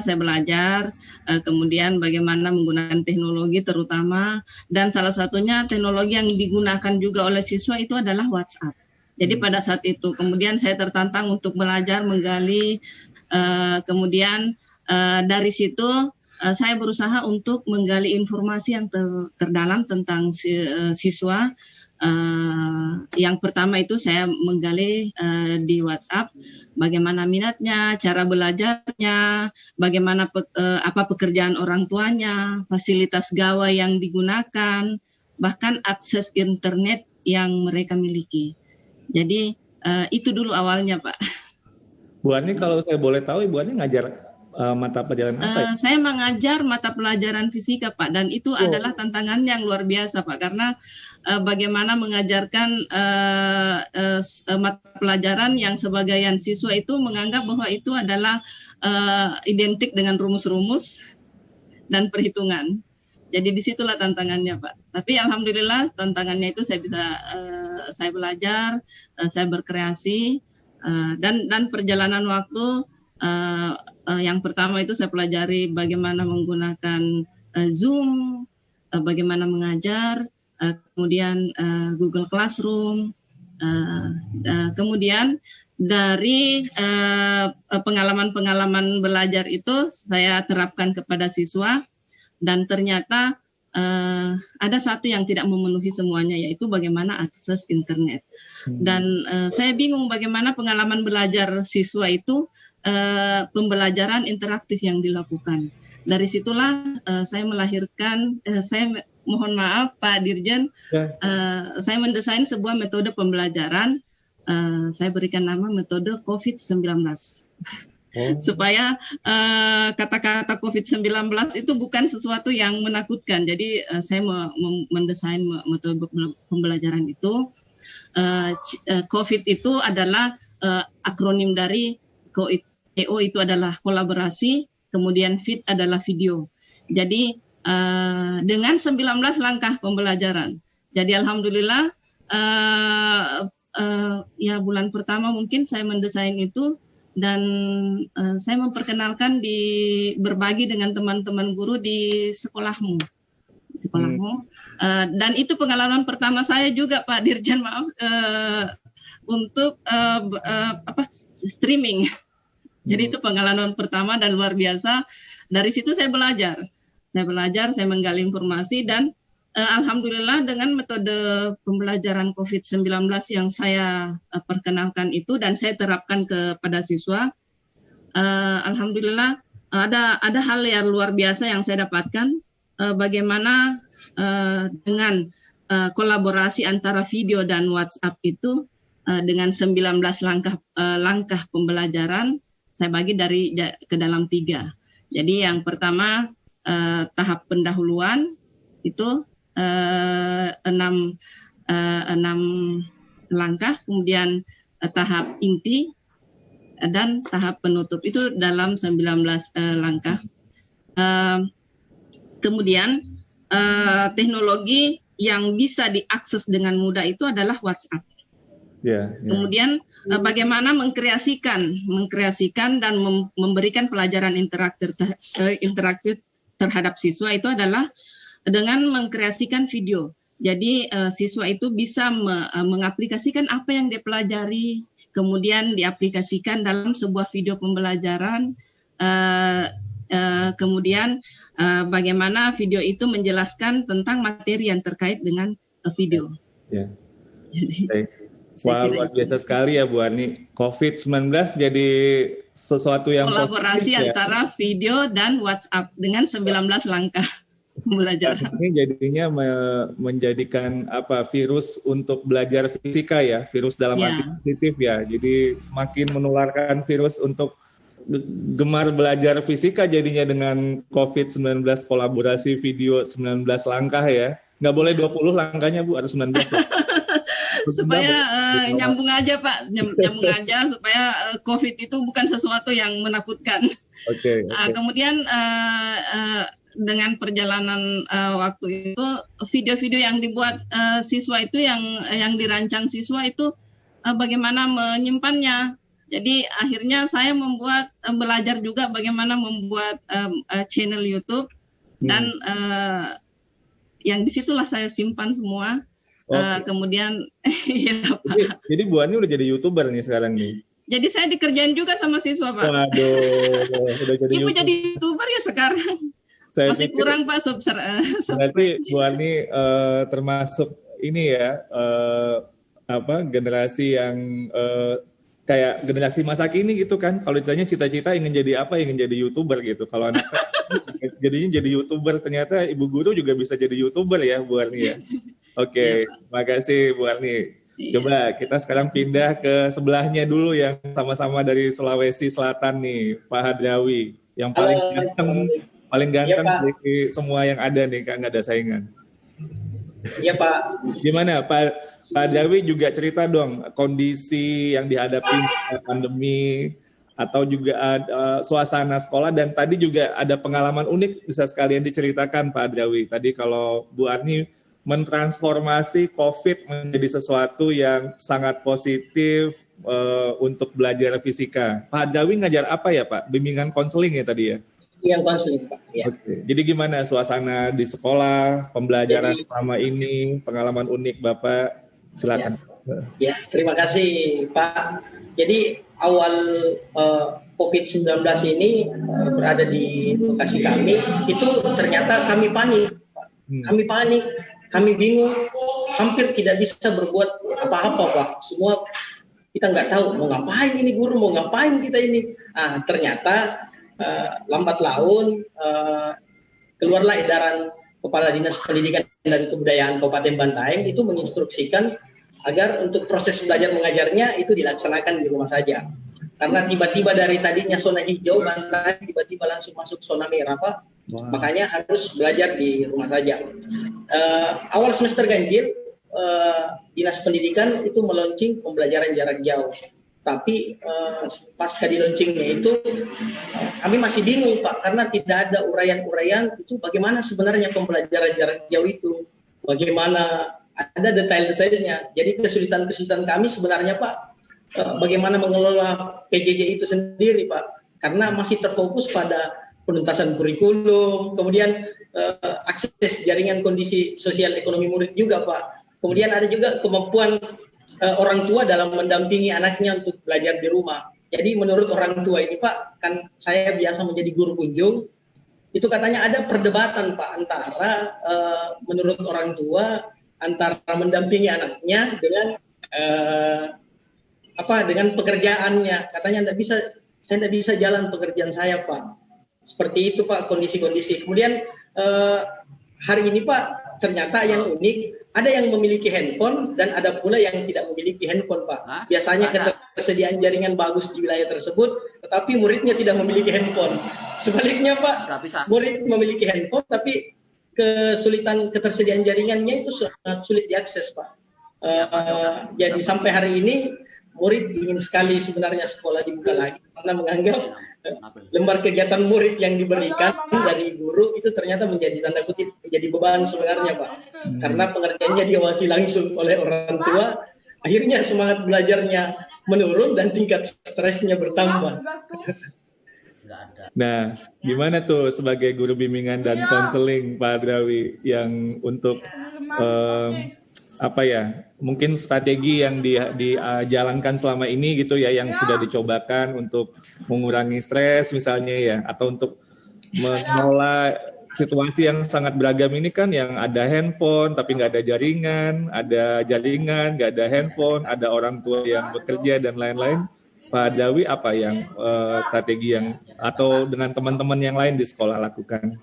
kemudian bagaimana menggunakan teknologi terutama, dan salah satunya teknologi yang digunakan juga oleh siswa itu adalah WhatsApp. Jadi pada saat itu kemudian saya tertantang untuk belajar, menggali, kemudian dari situ saya berusaha untuk menggali informasi yang terdalam tentang siswa. Yang pertama itu saya menggali di WhatsApp bagaimana minatnya, cara belajarnya, bagaimana apa pekerjaan orang tuanya, fasilitas gawai yang digunakan, bahkan akses internet yang mereka miliki. Jadi itu dulu awalnya, Pak. Bu Ani, kalau saya boleh tahu, Ibu Ani ngajar mata pelajaran apa ya? Saya mengajar mata pelajaran fisika, Pak, dan itu adalah tantangan yang luar biasa, Pak, karena bagaimana mengajarkan mata pelajaran yang sebagian siswa itu menganggap bahwa itu adalah identik dengan rumus-rumus dan perhitungan. Jadi disitulah tantangannya, Pak. Tapi alhamdulillah tantangannya itu saya bisa saya belajar, saya berkreasi, dan perjalanan waktu. Yang pertama itu saya pelajari bagaimana menggunakan Zoom, bagaimana mengajar, kemudian Google Classroom, kemudian dari pengalaman-pengalaman belajar itu saya terapkan kepada siswa, dan ternyata ada satu yang tidak memenuhi semuanya, yaitu bagaimana akses internet. Dan saya bingung bagaimana pengalaman belajar siswa itu pembelajaran interaktif yang dilakukan. Dari situlah saya mohon maaf Pak Dirjen, saya mendesain sebuah metode pembelajaran. Saya berikan nama metode COVID-19. Supaya kata-kata COVID-19 itu bukan sesuatu yang menakutkan. Jadi saya mendesain metode pembelajaran itu. COVID itu adalah akronim dari CO itu adalah kolaborasi, kemudian FIT adalah video. Jadi dengan 19 langkah pembelajaran. Jadi alhamdulillah ya bulan pertama mungkin saya mendesain itu dan saya memperkenalkan berbagi dengan teman-teman guru di sekolahmu. Dan itu pengalaman pertama saya juga Pak Dirjen, maaf, untuk streaming. Jadi itu pengalaman pertama dan luar biasa. Dari situ saya belajar, saya menggali informasi dan alhamdulillah dengan metode pembelajaran COVID-19 yang saya perkenalkan itu dan saya terapkan kepada siswa, alhamdulillah ada hal yang luar biasa yang saya dapatkan. Bagaimana dengan kolaborasi antara video dan WhatsApp itu dengan 19 langkah pembelajaran saya bagi ke dalam 3. Jadi yang pertama tahap pendahuluan itu 6 langkah, kemudian tahap inti dan tahap penutup itu dalam 19 langkah. Kemudian teknologi yang bisa diakses dengan mudah itu adalah WhatsApp. Kemudian bagaimana mengkreasikan dan memberikan pelajaran interaktif terhadap siswa itu adalah dengan mengkreasikan video. Jadi siswa itu bisa mengaplikasikan apa yang dia pelajari, kemudian diaplikasikan dalam sebuah video pembelajaran. Kemudian bagaimana video itu menjelaskan tentang materi yang terkait dengan video. Jadi, wah, luar biasa sekali ya Bu Arni. COVID-19 jadi sesuatu yang kolaborasi antara video dan WhatsApp dengan 19 langkah pembelajaran. Ini jadinya menjadikan virus untuk belajar fisika ya, virus dalam arti positif ya. Jadi semakin menularkan virus untuk gemar belajar fisika jadinya dengan COVID-19 kolaborasi video 19 langkah ya. Nggak boleh 20 langkahnya Bu, harus 19. Supaya nyambung aja Pak, nyambung aja supaya COVID itu bukan sesuatu yang menakutkan. Kemudian dengan perjalanan waktu itu video-video yang dibuat siswa itu yang dirancang siswa itu bagaimana menyimpannya. Jadi akhirnya saya belajar juga bagaimana membuat channel YouTube dan yang disitulah saya simpan semua. Kemudian jadi Bu Ani udah jadi YouTuber nih sekarang nih. Jadi saya dikerjain juga sama siswa Pak. Waduh, udah jadi Ibu jadi YouTuber ya sekarang. Masih kurang Pak berarti Bu Ani termasuk ini ya generasi yang kayak generasi masa kini gitu kan. Kalau ditanya cita-cita ingin jadi apa, ingin jadi YouTuber gitu. Kalau anak saya jadinya jadi YouTuber, ternyata ibu guru juga bisa jadi YouTuber ya Bu Arni ya. Oke, makasih Bu Arni. Coba kita sekarang pindah ke sebelahnya dulu yang sama-sama dari Sulawesi Selatan nih, Pak Hadrawi. Yang paling ganteng dari semua yang ada nih, kan nggak ada saingan. Iya Pak. Gimana Pak Hadrawi, juga cerita dong kondisi yang dihadapi pandemi atau juga suasana sekolah, dan tadi juga ada pengalaman unik bisa sekalian diceritakan Pak Hadrawi. Tadi kalau Bu Arni mentransformasi COVID menjadi sesuatu yang sangat positif untuk belajar fisika. Pak Hadrawi ngajar apa ya Pak? Bimbingan konseling ya tadi ya? Yang konseling Pak. Ya. Jadi gimana suasana di sekolah, pembelajaran selama ini, pengalaman unik Bapak? Silakan. Ya, terima kasih Pak. Jadi awal COVID-19 ini berada di lokasi kami, itu ternyata kami panik. Kami panik, kami bingung, hampir tidak bisa berbuat apa-apa Pak. Semua kita nggak tahu mau ngapain ini guru, mau ngapain kita ini. Ternyata lambat laun keluarlah edaran Kepala Dinas Pendidikan dan Kebudayaan Kabupaten Bantaeng itu menginstruksikan agar untuk proses belajar mengajarnya itu dilaksanakan di rumah saja. Karena tiba-tiba dari tadinya zona hijau Bantaeng tiba-tiba langsung masuk zona merah, Pak. Wow. Makanya harus belajar di rumah saja. Awal semester ganjil, Dinas Pendidikan itu meluncing pembelajaran jarak jauh. Tapi pasca di launchingnya itu kami masih bingung, Pak, karena tidak ada uraian-uraian itu bagaimana sebenarnya pembelajaran jarak jauh itu, bagaimana ada detail-detailnya. Jadi kesulitan kami sebenarnya, Pak, bagaimana mengelola PJJ itu sendiri, Pak, karena masih terfokus pada penuntasan kurikulum, kemudian akses jaringan kondisi sosial ekonomi murid juga, Pak. Kemudian ada juga kemampuan orang tua dalam mendampingi anaknya untuk belajar di rumah. Jadi menurut orang tua ini, Pak, kan saya biasa menjadi guru kunjung, itu katanya ada perdebatan, Pak, antara menurut orang tua antara mendampingi anaknya dengan dengan pekerjaannya. Katanya saya tidak bisa jalan pekerjaan saya, Pak. Seperti itu, Pak, kondisi-kondisi. Kemudian hari ini, Pak, ternyata yang unik, ada yang memiliki handphone dan ada pula yang tidak memiliki handphone, Pak. Biasanya ketersediaan jaringan bagus di wilayah tersebut, tetapi muridnya tidak memiliki handphone. Sebaliknya, Pak, murid memiliki handphone, tapi ketersediaan jaringannya itu sangat sulit diakses, Pak. Jadi sampai hari ini murid ingin sekali sebenarnya sekolah dibuka lagi karena menganggap lembar kegiatan murid yang diberikan dari guru itu ternyata menjadi tanda kutip menjadi beban sebenarnya, Pak. Karena pengertiannya diawasi langsung oleh orang tua, akhirnya semangat belajarnya menurun dan tingkat stresnya bertambah. Nah, gimana tuh sebagai guru bimbingan dan konseling, Pak Hadrawi, yang untuk mungkin strategi yang dijalankan selama ini gitu ya, yang sudah dicobakan untuk mengurangi stres misalnya ya, atau untuk mengelola situasi yang sangat beragam ini kan, yang ada handphone tapi nggak ada jaringan, ada jaringan nggak ada handphone, ada orang tua yang bekerja dan lain-lain. Pak Hadrawi, apa yang strategi yang atau dengan teman-teman yang lain di sekolah lakukan?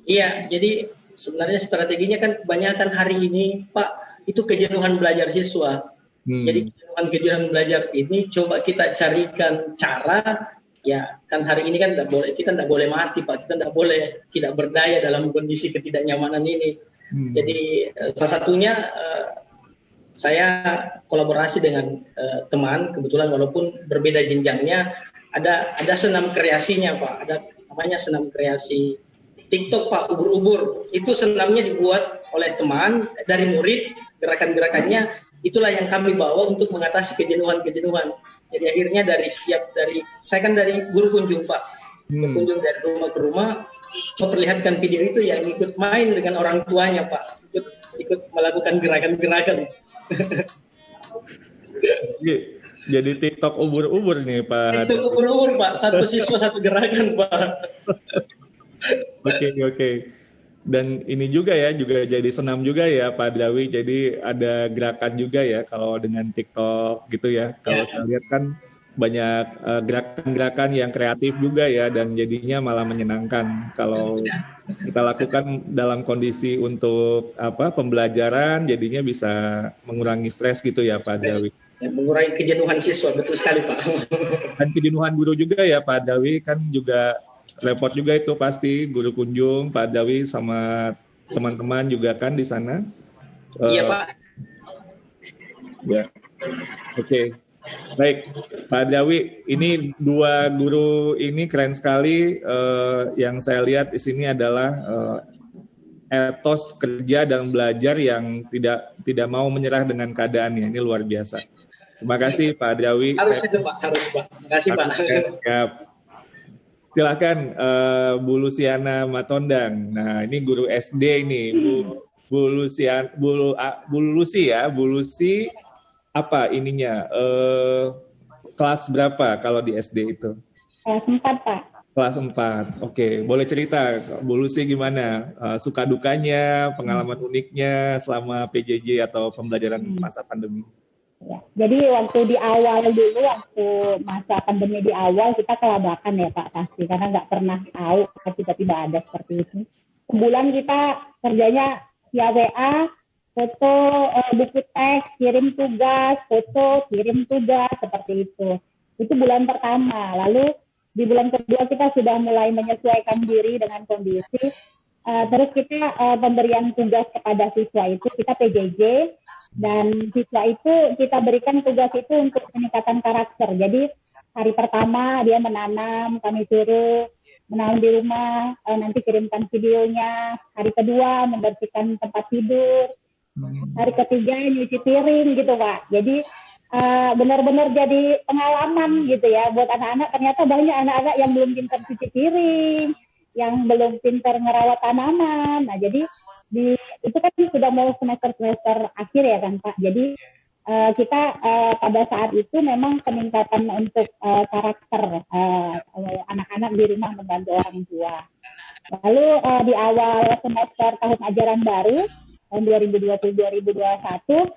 Iya, jadi sebenarnya strateginya kan kebanyakan hari ini, Pak, itu kejenuhan belajar siswa. Jadi kejenuhan belajar ini coba kita carikan cara, ya kan hari ini kan kita tidak boleh mati, Pak, kita tidak boleh tidak berdaya dalam kondisi ketidaknyamanan ini. Jadi salah satunya saya kolaborasi dengan teman, kebetulan walaupun berbeda jenjangnya, ada senam kreasinya, Pak, ada namanya senam kreasi TikTok, Pak, ubur-ubur. Itu senamnya dibuat oleh teman dari murid, gerakan-gerakannya itulah yang kami bawa untuk mengatasi kejenuhan-kejenuhan. Jadi akhirnya saya kan dari guru kunjung, Pak, kunjung dari rumah ke rumah, memperlihatkan video itu yang ikut main dengan orang tuanya, Pak, ikut melakukan gerakan-gerakan. Jadi TikTok ubur-ubur nih, Pak. TikTok ubur-ubur, Pak, satu siswa satu gerakan, Pak. Oke. Dan ini juga jadi senam juga ya, Pak Hadrawi. Jadi ada gerakan juga ya kalau dengan TikTok gitu ya. Kalau saya lihat kan banyak gerakan-gerakan yang kreatif juga ya, dan jadinya malah menyenangkan kalau kita lakukan dalam kondisi untuk pembelajaran, jadinya bisa mengurangi stres gitu ya, Pak Hadrawi. Mengurangi kejenuhan siswa, betul sekali, Pak. Dan kejenuhan guru juga ya, Pak Hadrawi, kan juga repot juga itu pasti, guru kunjung, Pak Hadrawi sama teman-teman juga kan di sana. Iya, Pak. Ya. Oke. Baik, Pak Hadrawi, ini dua guru ini keren sekali. Yang saya lihat di sini adalah etos kerja dan belajar yang tidak mau menyerah dengan keadaannya. Ini luar biasa. Terima kasih, Pak Hadrawi. Harus itu, Pak. Terima kasih, Pak. Siap. Silakan Bu Luciana Matondang. Nah, ini guru SD ini, Bu Lucy apa ininya? Kelas berapa kalau di SD itu? Kelas 4, Pak. Kelas 4. Oke, boleh cerita Bu Lucy gimana suka dukanya, pengalaman uniknya selama PJJ atau pembelajaran masa pandemi? Ya, jadi waktu di awal dulu, waktu masa pandemi di awal kita kelabakan ya, Pak, pasti, karena nggak pernah tahu tiba-tiba ada seperti itu. sebulan kita kerjanya via WA, foto, buku teks, kirim tugas, foto, kirim tugas, seperti itu. Itu bulan pertama. Lalu di bulan kedua kita sudah mulai menyesuaikan diri dengan kondisi. Terus kita pemberian tugas kepada siswa itu kita PJJ, dan siswa itu kita berikan tugas itu untuk peningkatan karakter. Jadi hari pertama dia menanam, kami suruh menanam di rumah, nanti kirimkan videonya. Hari kedua membersihkan tempat tidur. Hari ketiga nyuci piring gitu Pak. Jadi benar-benar jadi pengalaman gitu ya buat anak-anak. Ternyata banyak anak-anak yang belum pintar cuci piring, yang belum pintar ngerawat tanaman. Nah jadi itu kan sudah mau semester akhir ya kan Pak. Jadi kita pada saat itu memang peningkatan untuk karakter anak-anak di rumah membantu orang tua. Lalu di awal semester tahun ajaran baru tahun 2020-2021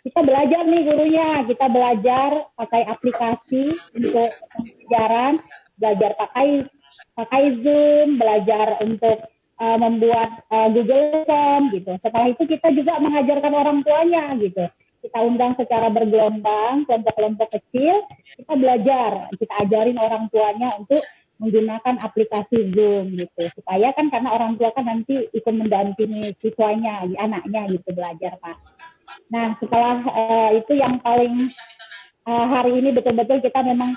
kita belajar nih gurunya, kita belajar pakai aplikasi untuk pembelajaran, belajar pakai Zoom, belajar untuk membuat Google Form gitu. Setelah itu kita juga mengajarkan orang tuanya gitu. Kita undang secara bergelombang, kelompok-kelompok kecil, kita belajar, kita ajarin orang tuanya untuk menggunakan aplikasi Zoom gitu. Supaya kan karena orang tua kan nanti ikut mendampingi siswanya, anaknya gitu belajar Pak. Nah setelah itu yang paling hari ini betul-betul kita memang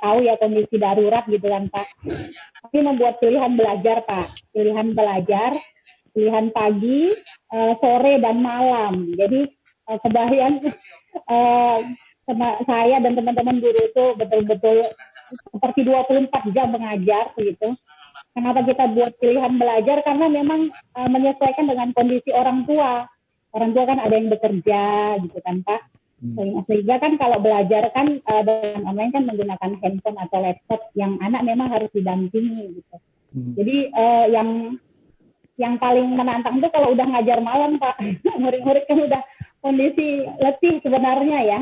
tahu ya kondisi darurat gitu kan Pak. Tapi membuat pilihan belajar Pak, pilihan pagi, sore dan malam. Jadi kebayang saya dan teman-teman guru itu betul-betul seperti 24 jam mengajar gitu. Kenapa kita buat pilihan belajar? Karena memang menyesuaikan dengan kondisi orang tua. Orang tua kan ada yang bekerja gitu kan Pak. Sehingga kan kalau belajar kan dengan online kan menggunakan handphone atau laptop, yang anak memang harus didampingi gitu. Jadi yang paling menantang itu kalau udah ngajar malam Pak. Murid-murid kan udah kondisi letih sebenarnya ya.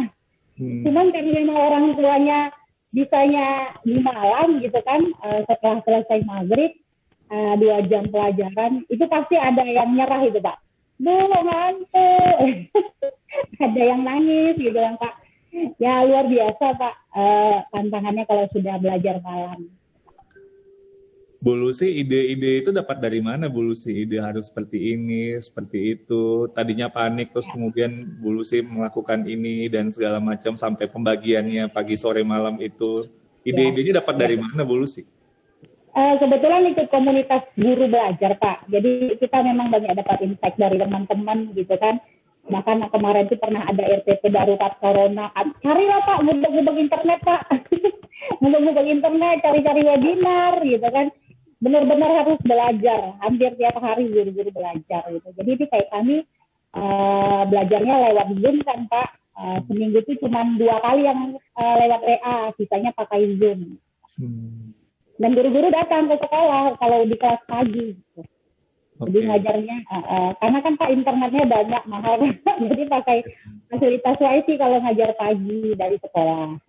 Cuman karena memang orang tuanya bisanya di malam gitu kan, setelah selesai maghrib 2 jam pelajaran itu pasti ada yang nyerah itu Pak. Ngantuk. Ada yang nangis gitu kan Pak. Ya luar biasa Pak tantangannya kalau sudah belajar malam. Bu Lucy, ide-ide itu dapat dari mana Bu Lucy? Ide harus seperti ini, seperti itu. Tadinya panik, terus kemudian Bu Lucy melakukan ini dan segala macam sampai pembagiannya pagi, sore, malam itu. Ide-idenya dapat dari mana Bu Lucy? Kebetulan ikut komunitas guru belajar Pak. Jadi kita memang banyak dapat insight dari teman-teman gitu kan. Bahkan kemarin itu pernah ada RTP darurat corona. Carilah Pak, ngubah internet Pak. Ngubah internet, cari-cari webinar gitu kan. Benar-benar harus belajar, hampir tiap hari guru-guru belajar gitu. Jadi ini kayak kami belajarnya lewat Zoom kan Pak. Seminggu itu cuma 2 kali yang lewat WA, sisanya pakai Zoom. Dan guru-guru datang ke sekolah kalau di kelas pagi gitu. Jadi ngajarnya, karena kan Pak internetnya banyak, mahal. Jadi pakai fasilitas WiFi kalau ngajar pagi dari sekolah.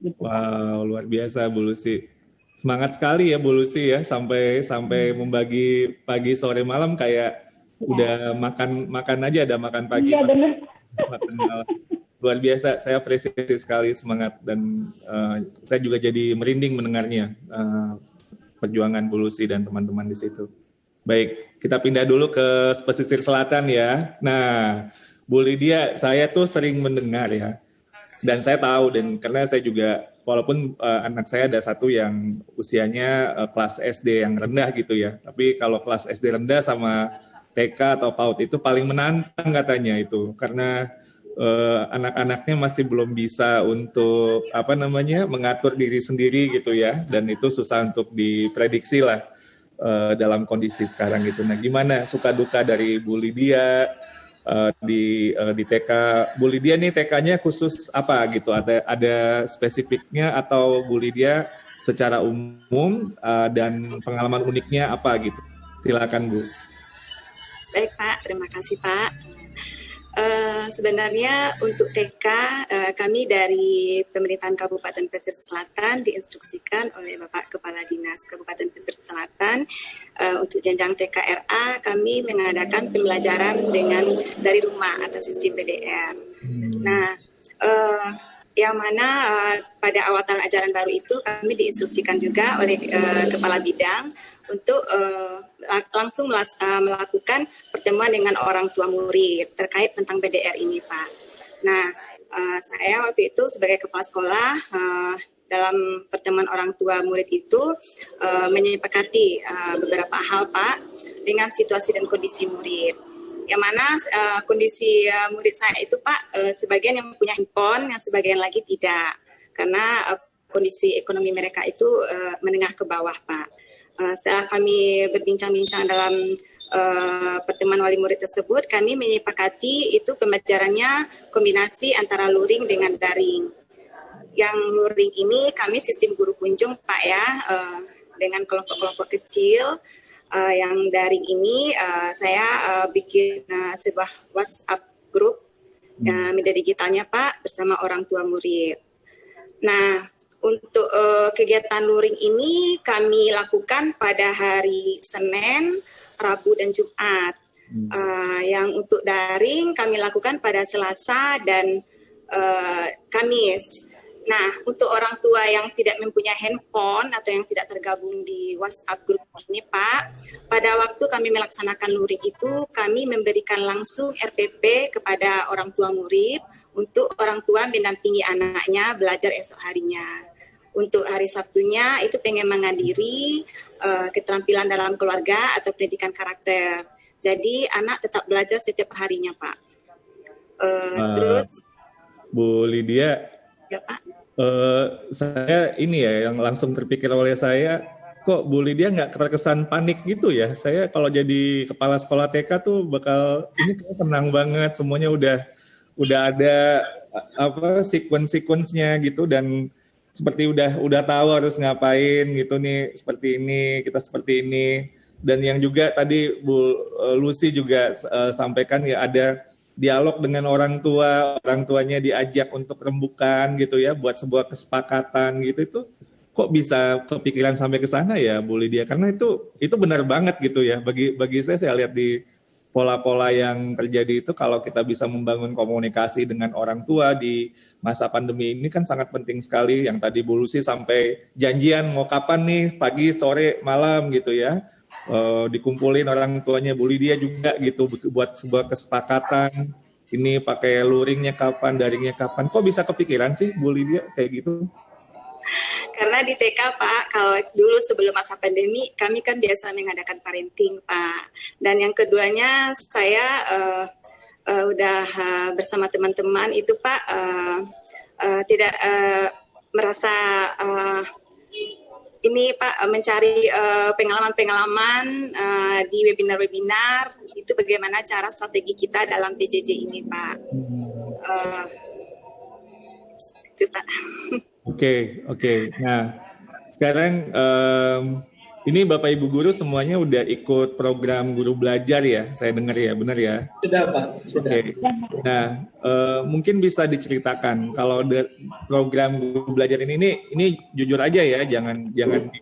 Gitu. Wow, luar biasa Bu Lucy. Semangat sekali ya Bu Lucy ya, sampai membagi pagi sore malam kayak udah makan aja, ada makan pagi, makan malam. Luar biasa, saya apresiasi sekali semangat dan saya juga jadi merinding mendengarnya perjuangan Bu Lucy dan teman-teman di situ. Baik, kita pindah dulu ke pesisir selatan ya. Nah, Bu Lydia, saya tuh sering mendengar ya, dan saya tahu, dan karena saya juga, walaupun anak saya ada satu yang usianya kelas SD yang rendah gitu ya, tapi kalau kelas SD rendah sama TK atau PAUD itu paling menantang katanya itu, karena anak-anaknya masih belum bisa untuk mengatur diri sendiri gitu ya, dan itu susah untuk diprediksi lah dalam kondisi sekarang gitu. Nah, gimana suka duka dari Bu Lydia di TK Bu Lydia nih, TK-nya khusus apa gitu? Ada spesifiknya atau Bu Lydia secara umum dan pengalaman uniknya apa gitu? Silakan Bu. Baik Pak, terima kasih Pak. Sebenarnya untuk TK kami dari pemerintahan Kabupaten Pesisir Selatan diinstruksikan oleh Bapak Kepala Dinas Kabupaten Pesisir Selatan untuk jenjang TKRA kami mengadakan pembelajaran dari rumah atas sistem PDR. Nah, yang mana pada awal tahun ajaran baru itu kami diinstruksikan juga oleh Kepala Bidang untuk langsung melakukan pertemuan dengan orang tua murid terkait tentang PDR ini, Pak. Nah, saya waktu itu sebagai kepala sekolah dalam pertemuan orang tua murid itu menyepakati beberapa hal, Pak, dengan situasi dan kondisi murid. Yang mana kondisi murid saya itu, Pak, sebagian yang punya handphone, yang sebagian lagi tidak. Karena kondisi ekonomi mereka itu menengah ke bawah, Pak. Setelah kami berbincang-bincang dalam pertemuan wali murid tersebut, kami menyepakati itu pembelajarannya kombinasi antara luring dengan daring. Yang luring ini kami sistem guru kunjung, Pak, ya, dengan kelompok-kelompok kecil. Yang daring ini saya bikin sebuah WhatsApp grup media digitalnya, Pak, bersama orang tua murid. Nah, untuk kegiatan luring ini kami lakukan pada hari Senin, Rabu, dan Jumat. Yang untuk daring kami lakukan pada Selasa dan Kamis. Nah, untuk orang tua yang tidak mempunyai handphone atau yang tidak tergabung di WhatsApp grup ini, Pak, pada waktu kami melaksanakan luring itu, kami memberikan langsung RPP kepada orang tua murid untuk orang tua mendampingi anaknya belajar esok harinya. Untuk hari Sabtunya itu pengembangan diri, keterampilan dalam keluarga atau pendidikan karakter. Jadi anak tetap belajar setiap harinya, Pak. Terus, Bu Lydia, ya, Pak. Saya ini ya yang langsung terpikir oleh saya, kok Bu Lydia nggak terkesan panik gitu ya? Saya kalau jadi kepala sekolah TK tuh bakal ini tenang banget, semuanya udah ada apa sequence-nya gitu dan seperti udah tahu harus ngapain gitu nih, seperti ini, kita seperti ini. Dan yang juga tadi Bu Lucy juga sampaikan ya ada dialog dengan orang tuanya diajak untuk rembukan gitu ya, buat sebuah kesepakatan gitu. Itu kok bisa kepikiran sampai ke sana ya Bu Lydia? Karena itu benar banget gitu ya. Bagi saya lihat di pola-pola yang terjadi itu, kalau kita bisa membangun komunikasi dengan orang tua di masa pandemi ini kan sangat penting sekali. Yang tadi Bu Lucy sampai janjian mau kapan nih, pagi, sore, malam gitu ya. Dikumpulin orang tuanya Bu Lydia juga gitu buat sebuah kesepakatan. Ini pakai luringnya kapan, daringnya kapan. Kok bisa kepikiran sih Bu Lydia kayak gitu? Karena di TK, Pak, kalau dulu sebelum masa pandemi, kami kan biasa mengadakan parenting, Pak. Dan yang keduanya, saya udah bersama teman-teman itu, Pak, tidak merasa ini, Pak, mencari pengalaman-pengalaman di webinar-webinar, itu bagaimana cara strategi kita dalam PJJ ini, Pak. Itu, Pak. Oke. Nah, sekarang ini Bapak Ibu guru semuanya udah ikut program guru belajar ya, saya dengar ya, benar ya? Sudah, Pak. Sudah. Oke. Nah, mungkin bisa diceritakan kalau program guru belajar ini jujur aja ya, jangan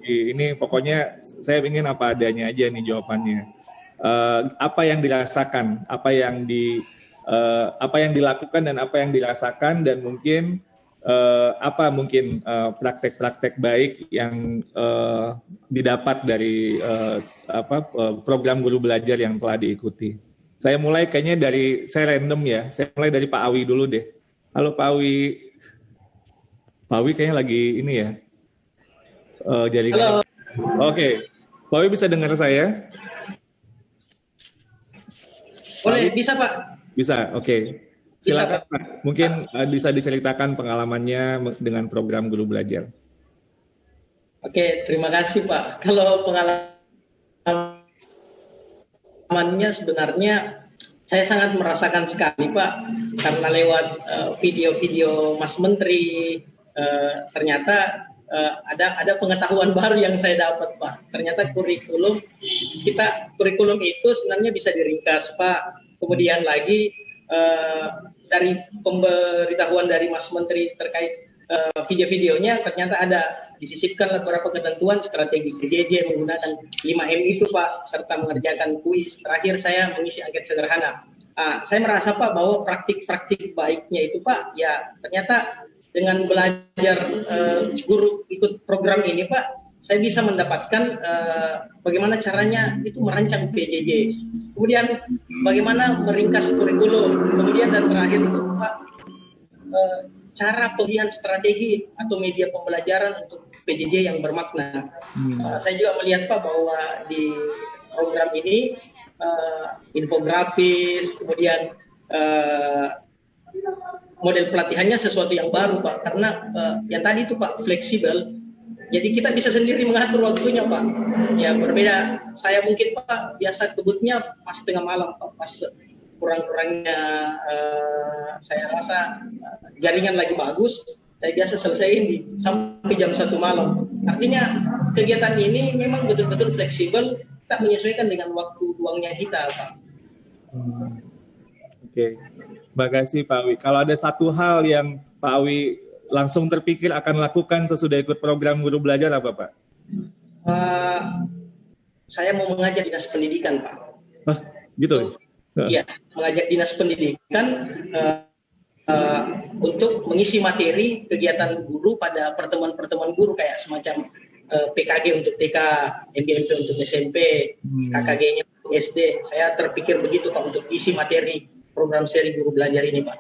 ini pokoknya saya ingin apa adanya aja nih jawabannya. Apa yang dirasakan, apa yang dilakukan dan apa yang dirasakan, dan mungkin apa mungkin praktek-praktek baik yang didapat dari program guru belajar yang telah diikuti. Saya mulai kayaknya saya random ya. Saya mulai dari Pak Awi dulu deh. Halo Pak Awi. Pak Awi kayaknya lagi ini ya. Jaringan. Oke. Pak Awi bisa dengar saya? Boleh, bisa Pak. Bisa, oke. Silakan Pak. Mungkin bisa diceritakan pengalamannya dengan program guru belajar. Oke, terima kasih Pak. Kalau pengalamannya sebenarnya saya sangat merasakan sekali Pak, karena lewat video-video Mas Menteri ternyata ada pengetahuan baru yang saya dapat Pak. Ternyata kurikulum itu sebenarnya bisa diringkas Pak. Kemudian lagi dari pemberitahuan dari Mas Menteri terkait video-videonya, ternyata ada disisipkan beberapa ketentuan strategi PJJ menggunakan 5M itu Pak, serta mengerjakan kuis. Terakhir saya mengisi angket sederhana. Saya merasa Pak bahwa praktik-praktik baiknya itu Pak, ya ternyata dengan belajar guru ikut program ini Pak, saya bisa mendapatkan bagaimana caranya itu merancang PJJ. Kemudian bagaimana meringkas kurikulum. Kemudian dan terakhir itu Pak, cara pemilihan strategi atau media pembelajaran untuk PJJ yang bermakna. Saya juga melihat Pak bahwa di program ini infografis, kemudian model pelatihannya sesuatu yang baru Pak, karena yang tadi itu Pak fleksibel. Jadi kita bisa sendiri mengatur waktunya Pak. Ya berbeda, saya mungkin Pak biasa kebutnya pas tengah malam Pak, pas kurang-kurangnya saya rasa jaringan lagi bagus, saya biasa selesaiin sampai jam 1 malam. Artinya kegiatan ini memang betul-betul fleksibel, tak menyesuaikan dengan waktu luangnya kita Pak. Oke, terima kasih Pak Awi. Kalau ada satu hal yang Pak Awi langsung terpikir akan lakukan sesudah ikut program guru belajar apa Pak? Saya mau mengajak dinas pendidikan Pak. Gitu? Iya, mengajak dinas pendidikan untuk mengisi materi kegiatan guru pada pertemuan-pertemuan guru kayak semacam PKG untuk TK, MBMP untuk SMP, KKG-nya untuk SD. Saya terpikir begitu Pak untuk isi materi program seri guru belajar ini Pak.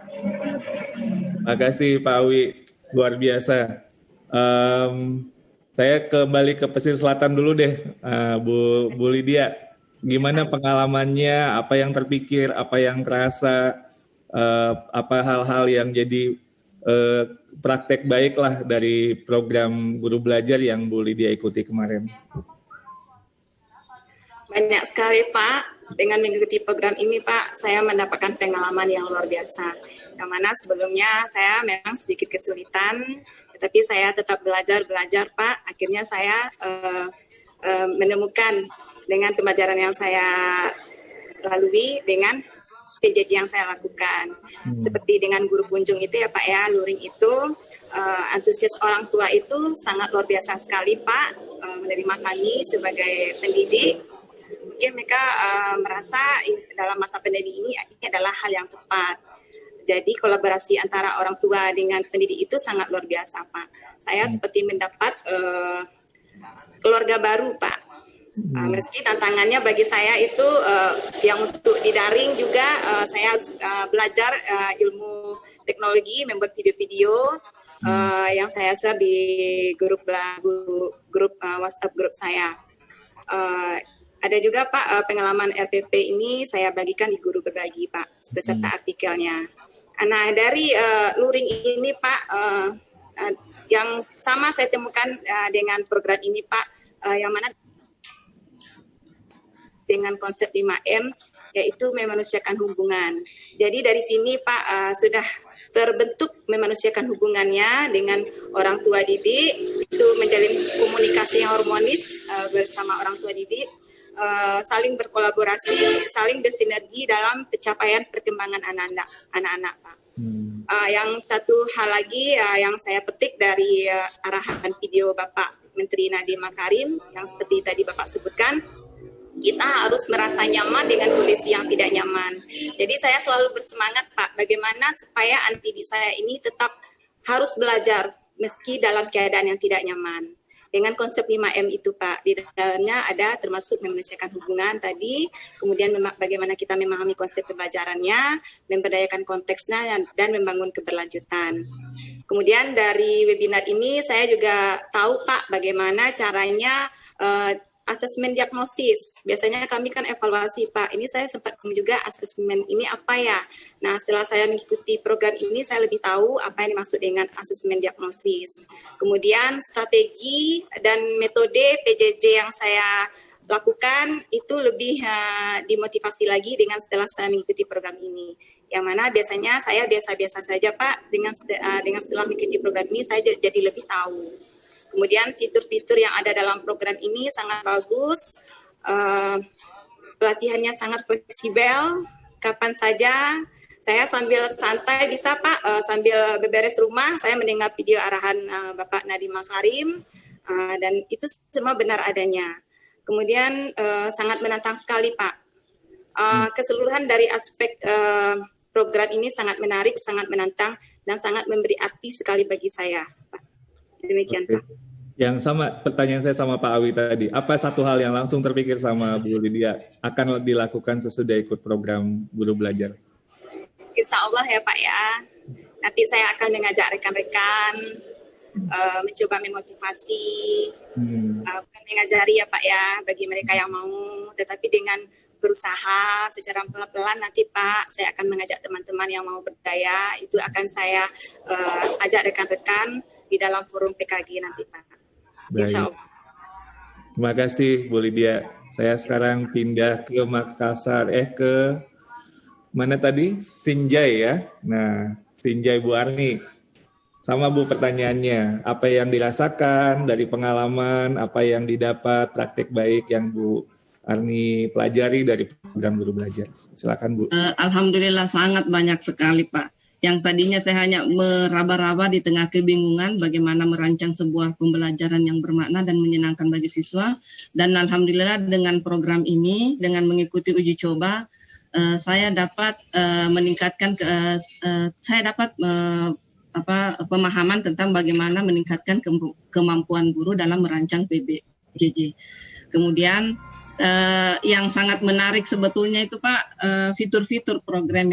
Makasih Pak Awi, luar biasa. Saya kembali ke pesisir selatan dulu deh, Bu Lydia. Gimana pengalamannya, apa yang terpikir, apa yang terasa, apa hal-hal yang jadi praktek baik lah dari program guru belajar yang Bu Lydia ikuti kemarin? Banyak sekali Pak, dengan mengikuti program ini Pak, saya mendapatkan pengalaman yang luar biasa. Yang mana sebelumnya saya memang sedikit kesulitan, tetapi saya tetap belajar Pak. Akhirnya saya menemukan dengan pembelajaran yang saya lalui dengan PJJ yang saya lakukan. Seperti dengan guru kunjung itu ya Pak ya, luring itu antusias orang tua itu sangat luar biasa sekali Pak, menerima kami sebagai pendidik. Mungkin mereka merasa dalam masa pandemi ini adalah hal yang tepat. Jadi kolaborasi antara orang tua dengan pendidik itu sangat luar biasa Pak. Saya seperti mendapat keluarga baru Pak. Meski tantangannya bagi saya itu yang untuk di daring juga saya harus belajar ilmu teknologi, membuat video-video yang saya share di grup WhatsApp grup saya. Ada juga Pak pengalaman RPP ini saya bagikan di Guru Berbagi Pak beserta artikelnya. Nah dari luring ini Pak yang sama saya temukan dengan program ini Pak, yang mana dengan konsep 5M, yaitu memanusiakan hubungan. Jadi dari sini Pak sudah terbentuk memanusiakan hubungannya dengan orang tua didik, itu menjalin komunikasi yang harmonis bersama orang tua didik, saling berkolaborasi, saling bersinergi dalam pencapaian perkembangan anak-anak Pak. Yang satu hal lagi yang saya petik dari arahan video Bapak Menteri Nadiem Makarim yang seperti tadi Bapak sebutkan, kita harus merasa nyaman dengan kondisi yang tidak nyaman. Jadi saya selalu bersemangat Pak, bagaimana supaya anak didik saya ini tetap harus belajar meski dalam keadaan yang tidak nyaman. Dengan konsep 5M itu Pak, di dalamnya ada termasuk memanusiakan hubungan tadi, kemudian bagaimana kita memahami konsep pembelajarannya, memberdayakan konteksnya, dan membangun keberlanjutan. Kemudian dari webinar ini saya juga tahu Pak bagaimana caranya asesmen diagnosis. Biasanya kami kan evaluasi Pak, ini saya sempat juga asesmen ini apa ya. Nah setelah saya mengikuti program ini saya lebih tahu apa yang dimaksud dengan asesmen diagnosis. Kemudian strategi dan metode PJJ yang saya lakukan itu lebih dimotivasi lagi dengan setelah saya mengikuti program ini. Yang mana biasanya saya biasa-biasa saja Pak, dengan setelah mengikuti program ini saya jadi lebih tahu. Kemudian fitur-fitur yang ada dalam program ini sangat bagus, pelatihannya sangat fleksibel, kapan saja Saya sambil santai bisa Pak, sambil beberes rumah, saya mendengar video arahan Bapak Nadiem Makarim, dan itu semua benar adanya. Kemudian sangat menantang sekali Pak. Keseluruhan dari aspek program ini sangat menarik, sangat menantang, dan sangat memberi arti sekali bagi saya Pak. Demikian Pak. Yang sama, pertanyaan saya sama Pak Awi tadi, apa satu hal yang langsung terpikir sama Bu Lydia akan dilakukan sesudah ikut program Guru Belajar? Insya Allah ya Pak ya, nanti saya akan mengajak rekan-rekan, mencoba memotivasi, bukan mengajari ya Pak ya, bagi mereka yang mau, tetapi dengan berusaha secara pelan-pelan nanti Pak, saya akan mengajak teman-teman yang mau berdaya, itu akan saya ajak rekan-rekan di dalam forum PKG nanti Pak. Insya Allah. Terima kasih Bu Lydia. Saya sekarang pindah ke Makassar, ke mana tadi? Sinjai ya. Nah, Sinjai Bu Arni. Sama Bu pertanyaannya, apa yang dirasakan dari pengalaman, apa yang didapat praktik baik yang Bu Arni pelajari dari program Guru Belajar. Silakan Bu. Alhamdulillah sangat banyak sekali Pak. Yang tadinya saya hanya meraba-raba di tengah kebingungan bagaimana merancang sebuah pembelajaran yang bermakna dan menyenangkan bagi siswa. Dan alhamdulillah dengan program ini, dengan mengikuti uji coba, saya dapat meningkatkan pemahaman tentang bagaimana meningkatkan kemampuan guru dalam merancang PBJJ. Kemudian yang sangat menarik sebetulnya itu Pak, fitur-fitur program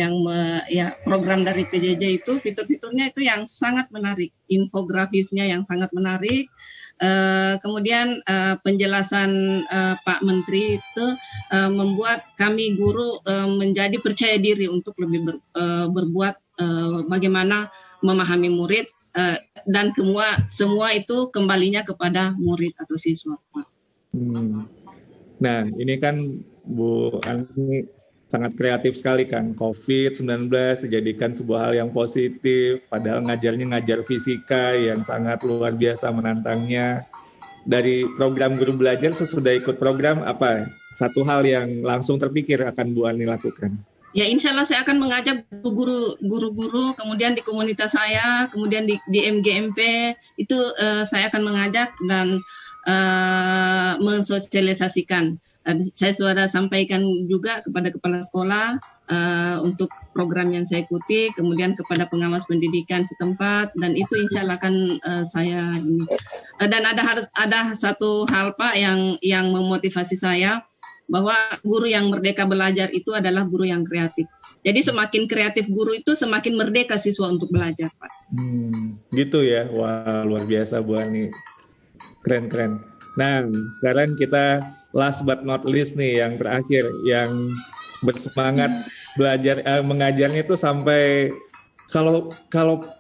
program dari PJJ itu, fitur-fiturnya itu yang sangat menarik, infografisnya yang sangat menarik. Kemudian penjelasan Pak Menteri itu membuat kami guru menjadi percaya diri untuk lebih berbuat bagaimana memahami murid, dan semua itu kembalinya kepada murid atau siswa Pak. Nah, ini kan Bu Ani sangat kreatif sekali kan, COVID-19 dijadikan sebuah hal yang positif, padahal ngajar fisika yang sangat luar biasa menantangnya. Dari program Guru Belajar sesudah ikut program, apa satu hal yang langsung terpikir akan Bu Ani lakukan? Ya, insya Allah saya akan mengajak guru-guru, kemudian di komunitas saya, kemudian di MGMP, itu saya akan mengajak dan mensosialisasikan. Saya sudah sampaikan juga kepada kepala sekolah untuk program yang saya ikuti, kemudian kepada pengawas pendidikan setempat, dan itu insya Allah akan saya ini. Dan ada satu hal Pak yang memotivasi saya, bahwa guru yang merdeka belajar itu adalah guru yang kreatif. Jadi semakin kreatif guru itu semakin merdeka siswa untuk belajar Pak. Gitu ya, wah luar biasa Bu Ani. Keren. Nah, sekarang kita last but not least nih, yang terakhir, yang bersemangat belajar, mengajarnya itu sampai, kalau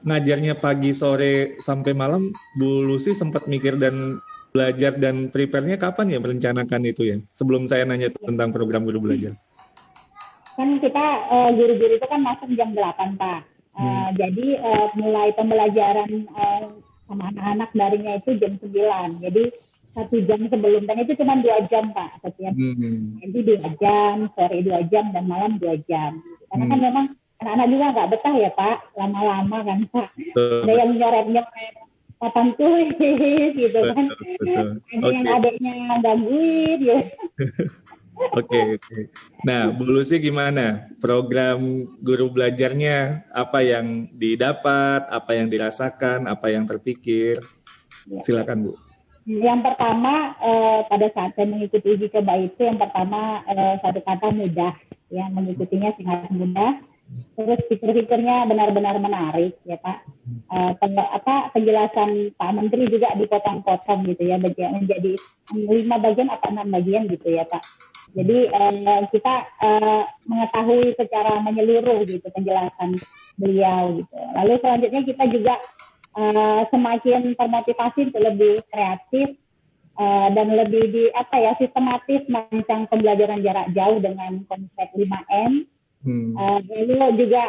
ngajarnya pagi, sore, sampai malam, Bu Lucy sempat mikir dan belajar dan prepare-nya kapan ya merencanakan itu ya? Sebelum saya nanya tentang program Guru Belajar. Kan kita guru-guru itu kan masuk jam 8 Pak. Jadi mulai pembelajaran sama anak-anak darinya itu jam 9. Jadi 1 jam sebelum, dan itu cuma 2 jam Pak setiap. Jadi 2 jam, sore 2 jam, dan malam 2 jam. Karena kan memang anak-anak juga nggak betah ya Pak, lama-lama kan Pak. Ada yang nyoret-nyoret papan tulis gitu kan. Ada yang adiknya gangguin ya. Oke. Nah, Bu Lucy gimana? Program Guru Belajarnya, apa yang didapat, apa yang dirasakan, apa yang terpikir? Silakan Bu. Yang pertama, pada saat saya mengikuti uji coba itu, yang pertama satu kata mudah, ya, mengikutinya sangat mudah. Terus fitur-fiturnya benar-benar menarik ya Pak. Penjelasan Pak Menteri juga dipotong-potong gitu ya, menjadi 5 bagian atau 6 bagian gitu ya Pak. Jadi kita mengetahui secara menyeluruh gitu penjelasan beliau gitu. Lalu selanjutnya kita juga semakin termotivasi untuk lebih kreatif dan lebih sistematis merancang pembelajaran jarak jauh dengan konsep 5M. Lalu juga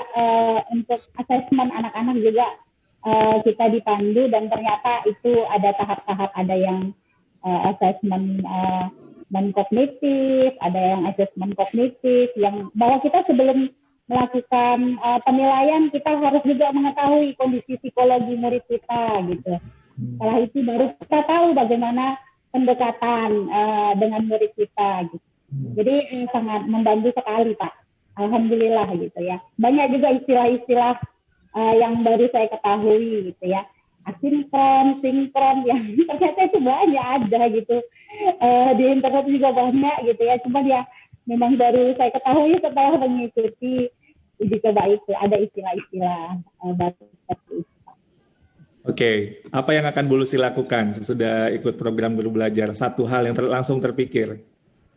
untuk asesmen anak-anak juga kita dipandu, dan ternyata itu ada tahap-tahap, ada yang asesmen dan kognitif, ada yang asesmen kognitif, yang bahwa kita sebelum melakukan penilaian, kita harus juga mengetahui kondisi psikologi murid kita gitu. Setelah itu baru kita tahu bagaimana pendekatan dengan murid kita gitu. Jadi sangat membantu sekali Pak. Alhamdulillah gitu ya. Banyak juga istilah-istilah yang baru saya ketahui gitu ya. Asinkron, sinkron, yang ternyata itu banyak ada gitu. Di internet juga banyak gitu ya. Cuma ya memang baru saya ketahui setelah mengikuti uji coba itu. Ada istilah-istilah baru seperti itu. Oke, apa yang akan Bu Lucy lakukan sesudah ikut program Guru Belajar? Satu hal yang langsung terpikir.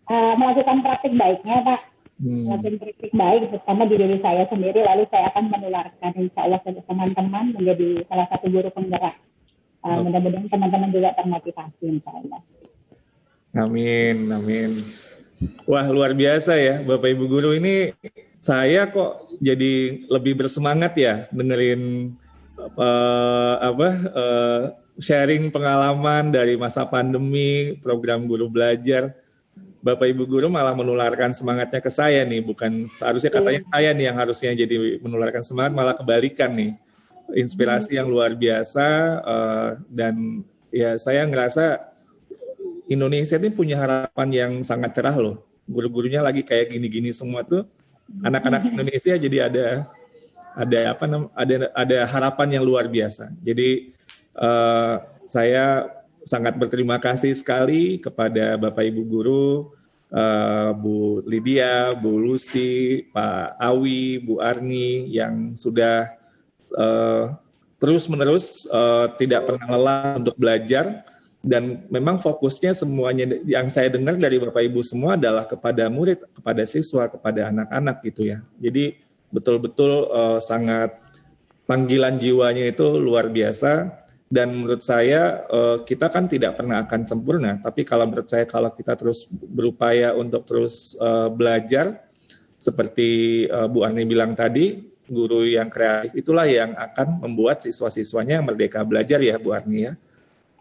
Melakukan praktik baiknya Pak. Melakukan praktik baik terutama di diri saya sendiri, lalu saya akan menularkan insya Allah ke teman-teman menjadi salah satu guru penggerak. Mudah-mudahan teman-teman juga termotivasi insya Allah. Amin, amin. Wah, luar biasa ya Bapak Ibu Guru, ini saya kok jadi lebih bersemangat ya dengerin sharing pengalaman dari masa pandemi, program Guru Belajar. Bapak Ibu Guru malah menularkan semangatnya ke saya nih, bukan seharusnya katanya saya nih yang harusnya jadi menularkan semangat, malah kebalikan nih. Inspirasi yang luar biasa, dan ya saya ngerasa Indonesia ini punya harapan yang sangat cerah loh. Guru-gurunya lagi kayak gini-gini semua tuh, anak-anak Indonesia jadi ada harapan yang luar biasa. Jadi saya sangat berterima kasih sekali kepada Bapak Ibu Guru, Bu Lydia, Bu Lucy, Pak Awi, Bu Arni yang sudah terus-menerus tidak pernah lelah untuk belajar, dan memang fokusnya semuanya yang saya dengar dari Bapak Ibu semua adalah kepada murid, kepada siswa, kepada anak-anak gitu ya. Jadi betul-betul sangat panggilan jiwanya itu luar biasa. Dan menurut saya kita kan tidak pernah akan sempurna, tapi kalau menurut saya kalau kita terus berupaya untuk terus belajar, seperti Bu Arni bilang tadi, guru yang kreatif itulah yang akan membuat siswa-siswanya merdeka belajar ya Bu Arni ya.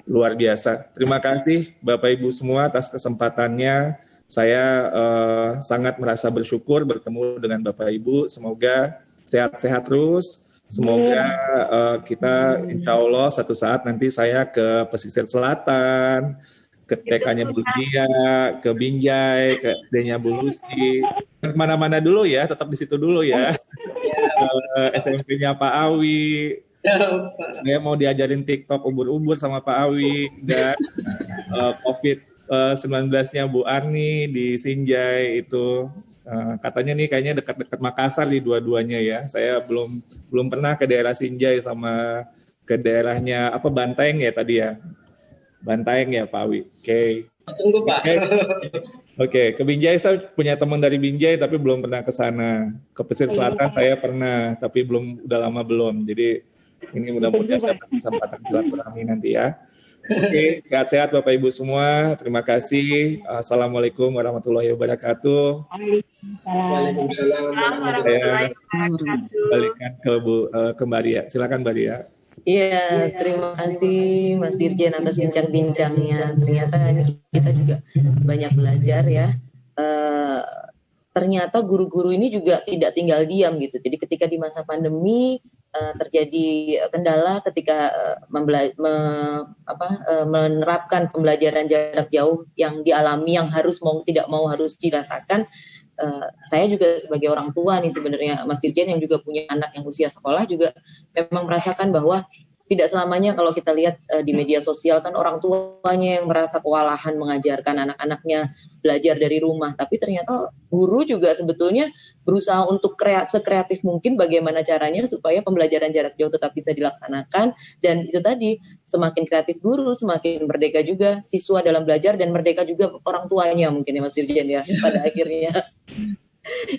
Luar biasa. Terima kasih Bapak Ibu semua atas kesempatannya. Saya sangat merasa bersyukur bertemu dengan Bapak Ibu. Semoga sehat-sehat terus. Semoga kita insya Allah satu saat nanti saya ke pesisir selatan, ke TK-nya Bu Lydia, ke Binjai, ke SD-nya Bu Lucy. Kemana-mana dulu ya, tetap di situ dulu ya. SMP-nya Pak Awi. Saya mau diajarin TikTok ubur-ubur sama Pak Awi. Dan COVID-19-nya Bu Arni di Sinjai itu. Katanya nih kayaknya dekat-dekat Makassar di dua-duanya ya. Saya belum pernah ke daerah Sinjai sama ke daerahnya Bantaeng ya tadi ya. Bantaeng ya Pak Awi. Oke. Tunggu Pak. Oke, ke Binjai saya punya teman dari Binjai tapi belum pernah ke sana. Ke pesisir selatan saya pernah tapi udah lama belum. Jadi ini mudah-mudahan dapat kesempatan silaturahmi nanti ya. Oke, sehat-sehat Bapak Ibu semua. Terima kasih. Assalamualaikum warahmatullahi wabarakatuh. Waalaikumsalam warahmatullahi wabarakatuh. Balikan ke Mbak Ria. Silakan Mbak Ria. Iya, terima kasih Mas Dirjen atas bincang-bincangnya. Ternyata kita juga banyak belajar ya. Ternyata guru-guru ini juga tidak tinggal diam gitu. Jadi ketika di masa pandemi terjadi kendala ketika menerapkan pembelajaran jarak jauh yang dialami, yang harus mau tidak mau harus dirasakan. Saya juga sebagai orang tua nih sebenarnya Mas Dirjen yang juga punya anak yang usia sekolah juga memang merasakan bahwa tidak selamanya kalau kita lihat di media sosial kan orang tuanya yang merasa kewalahan mengajarkan anak-anaknya belajar dari rumah, tapi ternyata guru juga sebetulnya berusaha untuk sekreatif mungkin bagaimana caranya supaya pembelajaran jarak jauh tetap bisa dilaksanakan. Dan itu tadi, semakin kreatif guru, semakin merdeka juga siswa dalam belajar dan merdeka juga orang tuanya mungkin ya Mas Dirjen ya pada akhirnya.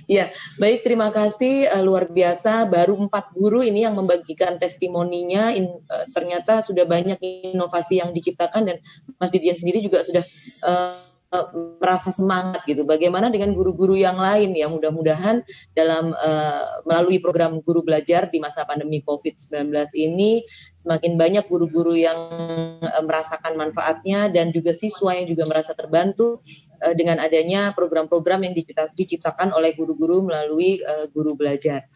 Ya, baik, terima kasih, luar biasa. Baru 4 guru ini yang membagikan testimoninya. Ternyata sudah banyak inovasi yang diciptakan dan Mas Dirjen sendiri juga sudah merasa semangat gitu. Bagaimana dengan guru-guru yang lain ya, mudah-mudahan dalam melalui program guru belajar di masa pandemi COVID-19 ini semakin banyak guru-guru yang merasakan manfaatnya dan juga siswa yang juga merasa terbantu dengan adanya program-program yang diciptakan oleh guru-guru melalui guru belajar.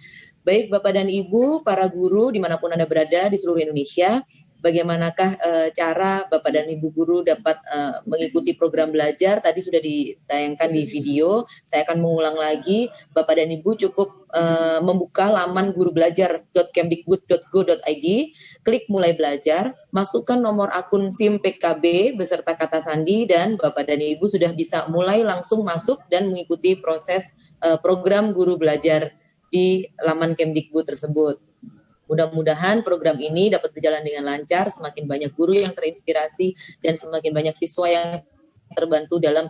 Baik Bapak dan Ibu, para guru dimanapun Anda berada di seluruh Indonesia, bagaimanakah cara Bapak dan Ibu guru dapat mengikuti program belajar? Tadi sudah ditayangkan di video, saya akan mengulang lagi. Bapak dan Ibu cukup membuka laman gurubelajar.kemdikbud.go.id, klik mulai belajar, masukkan nomor akun SIM PKB beserta kata sandi, dan Bapak dan Ibu sudah bisa mulai langsung masuk dan mengikuti proses program guru belajar di laman Kemdikbud tersebut. Mudah-mudahan program ini dapat berjalan dengan lancar, semakin banyak guru yang terinspirasi dan semakin banyak siswa yang terbantu dalam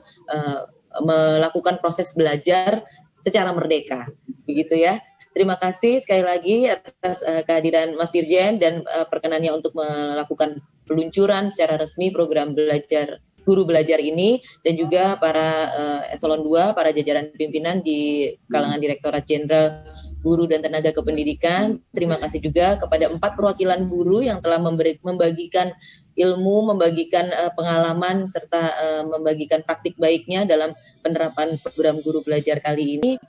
melakukan proses belajar secara merdeka. Begitu ya. Terima kasih sekali lagi atas kehadiran Mas Dirjen dan perkenannya untuk melakukan peluncuran secara resmi program belajar guru belajar ini, dan juga para eselon 2, para jajaran pimpinan di kalangan Direktorat Jenderal Guru dan Tenaga Kependidikan. Terima kasih juga kepada 4 perwakilan guru yang telah membagikan ilmu, membagikan pengalaman, serta membagikan praktik baiknya dalam penerapan program guru belajar kali ini.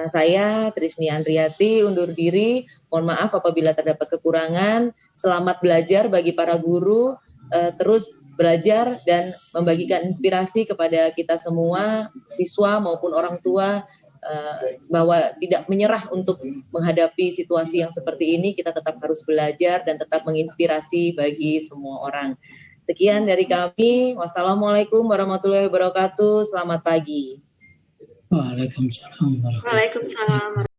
Saya Trisni Andriati undur diri. Mohon maaf apabila terdapat kekurangan. Selamat belajar bagi para guru. Terus belajar dan membagikan inspirasi kepada kita semua, siswa maupun orang tua, bahwa tidak menyerah untuk menghadapi situasi yang seperti ini. Kita tetap harus belajar dan tetap menginspirasi bagi semua orang. Sekian dari kami. Wassalamualaikum warahmatullahi wabarakatuh. Selamat pagi. Waalaikumsalam. Waalaikumsalam.